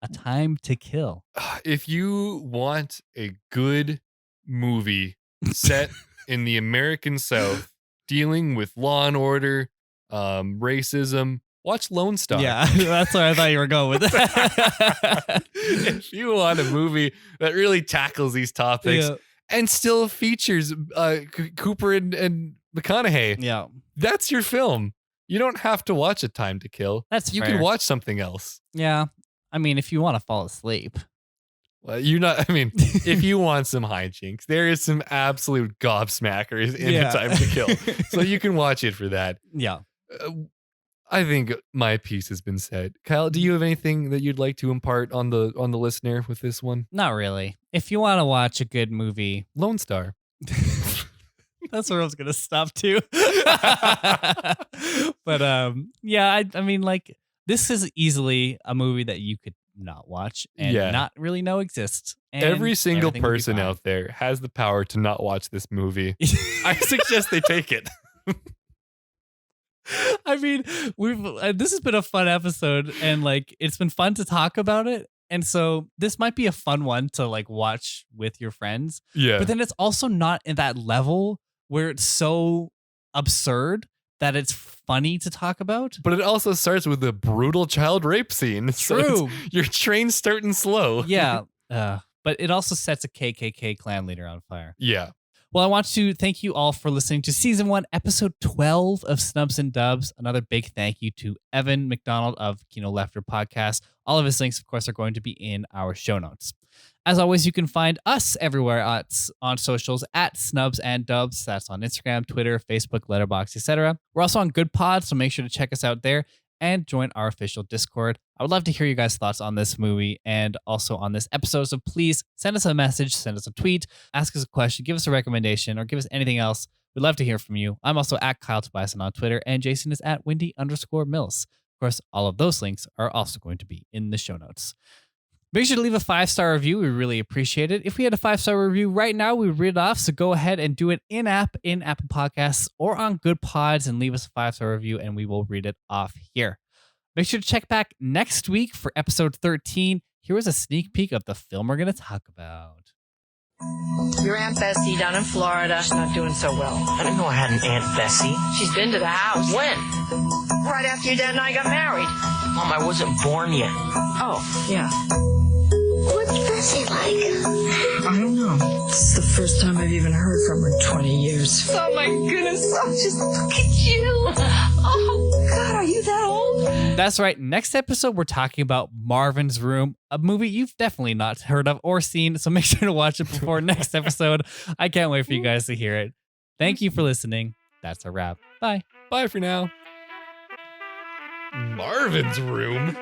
A Time to Kill? If you want a good movie set in the American South dealing with law and order, racism, watch Lone Star. Yeah, that's where I thought you were going with that. If you want a movie that really tackles these topics and still features Cooper and McConaughey, that's your film. You don't have to watch A Time to Kill. You can watch something else. Yeah. I mean, if you want to fall asleep. Well, if you want some hijinks, there is some absolute gobsmackers in A Time to Kill. So you can watch it for that. Yeah. I think my piece has been said. Kyle, do you have anything that you'd like to impart on the listener with this one? Not really. If you want to watch a good movie, Lone Star. That's where I was gonna stop too. But I mean, like, this is easily a movie that you could not watch and not really know exists. And every single person out there has the power to not watch this movie. I suggest they take it. I mean, this has been a fun episode, and like, it's been fun to talk about it. And so this might be a fun one to like watch with your friends. Yeah. But then it's also not in that level where it's so absurd that it's funny to talk about. But it also starts with a brutal child rape scene. True. So your train's starting slow. Yeah. But it also sets a KKK clan leader on fire. Yeah. Well, I want to thank you all for listening to Season 1, Episode 12 of Snubs and Dubs. Another big thank you to Evan MacDonald of Kino Lefter Podcast. All of his links, of course, are going to be in our show notes. As always, you can find us everywhere on socials at Snubs and Dubs. That's on Instagram, Twitter, Facebook, Letterboxd, etc. We're also on Good Pod, so make sure to check us out there and join our official Discord. I would love to hear you guys' thoughts on this movie and also on this episode. So please send us a message, send us a tweet, ask us a question, give us a recommendation, or give us anything else. We'd love to hear from you. I'm also at Kyle Tobiasson on Twitter, and Jason is at Wendy_Mills. Of course, all of those links are also going to be in the show notes. Make sure to leave a 5-star review. We really appreciate it. If we had a 5-star review right now, we would read it off. So go ahead and do it in-app, in Apple Podcasts, or on Good Pods, and leave us a 5-star review, and we will read it off here. Make sure to check back next week for episode 13. Here is a sneak peek of the film we're going to talk about. Your Aunt Bessie down in Florida. She's not doing so well. I didn't know I had an Aunt Bessie. She's been to the house. When? Right after your dad and I got married. Mom, I wasn't born yet. Oh, yeah. What's Bessie like? I don't know. This is the first time I've even heard from her in 20 years. Oh, my goodness. Oh, just look at you. Oh, God, are you that old? That's right. Next episode, we're talking about Marvin's Room, a movie you've definitely not heard of or seen, so make sure to watch it before next episode. I can't wait for you guys to hear it. Thank you for listening. That's a wrap. Bye. Bye for now. Marvin's Room?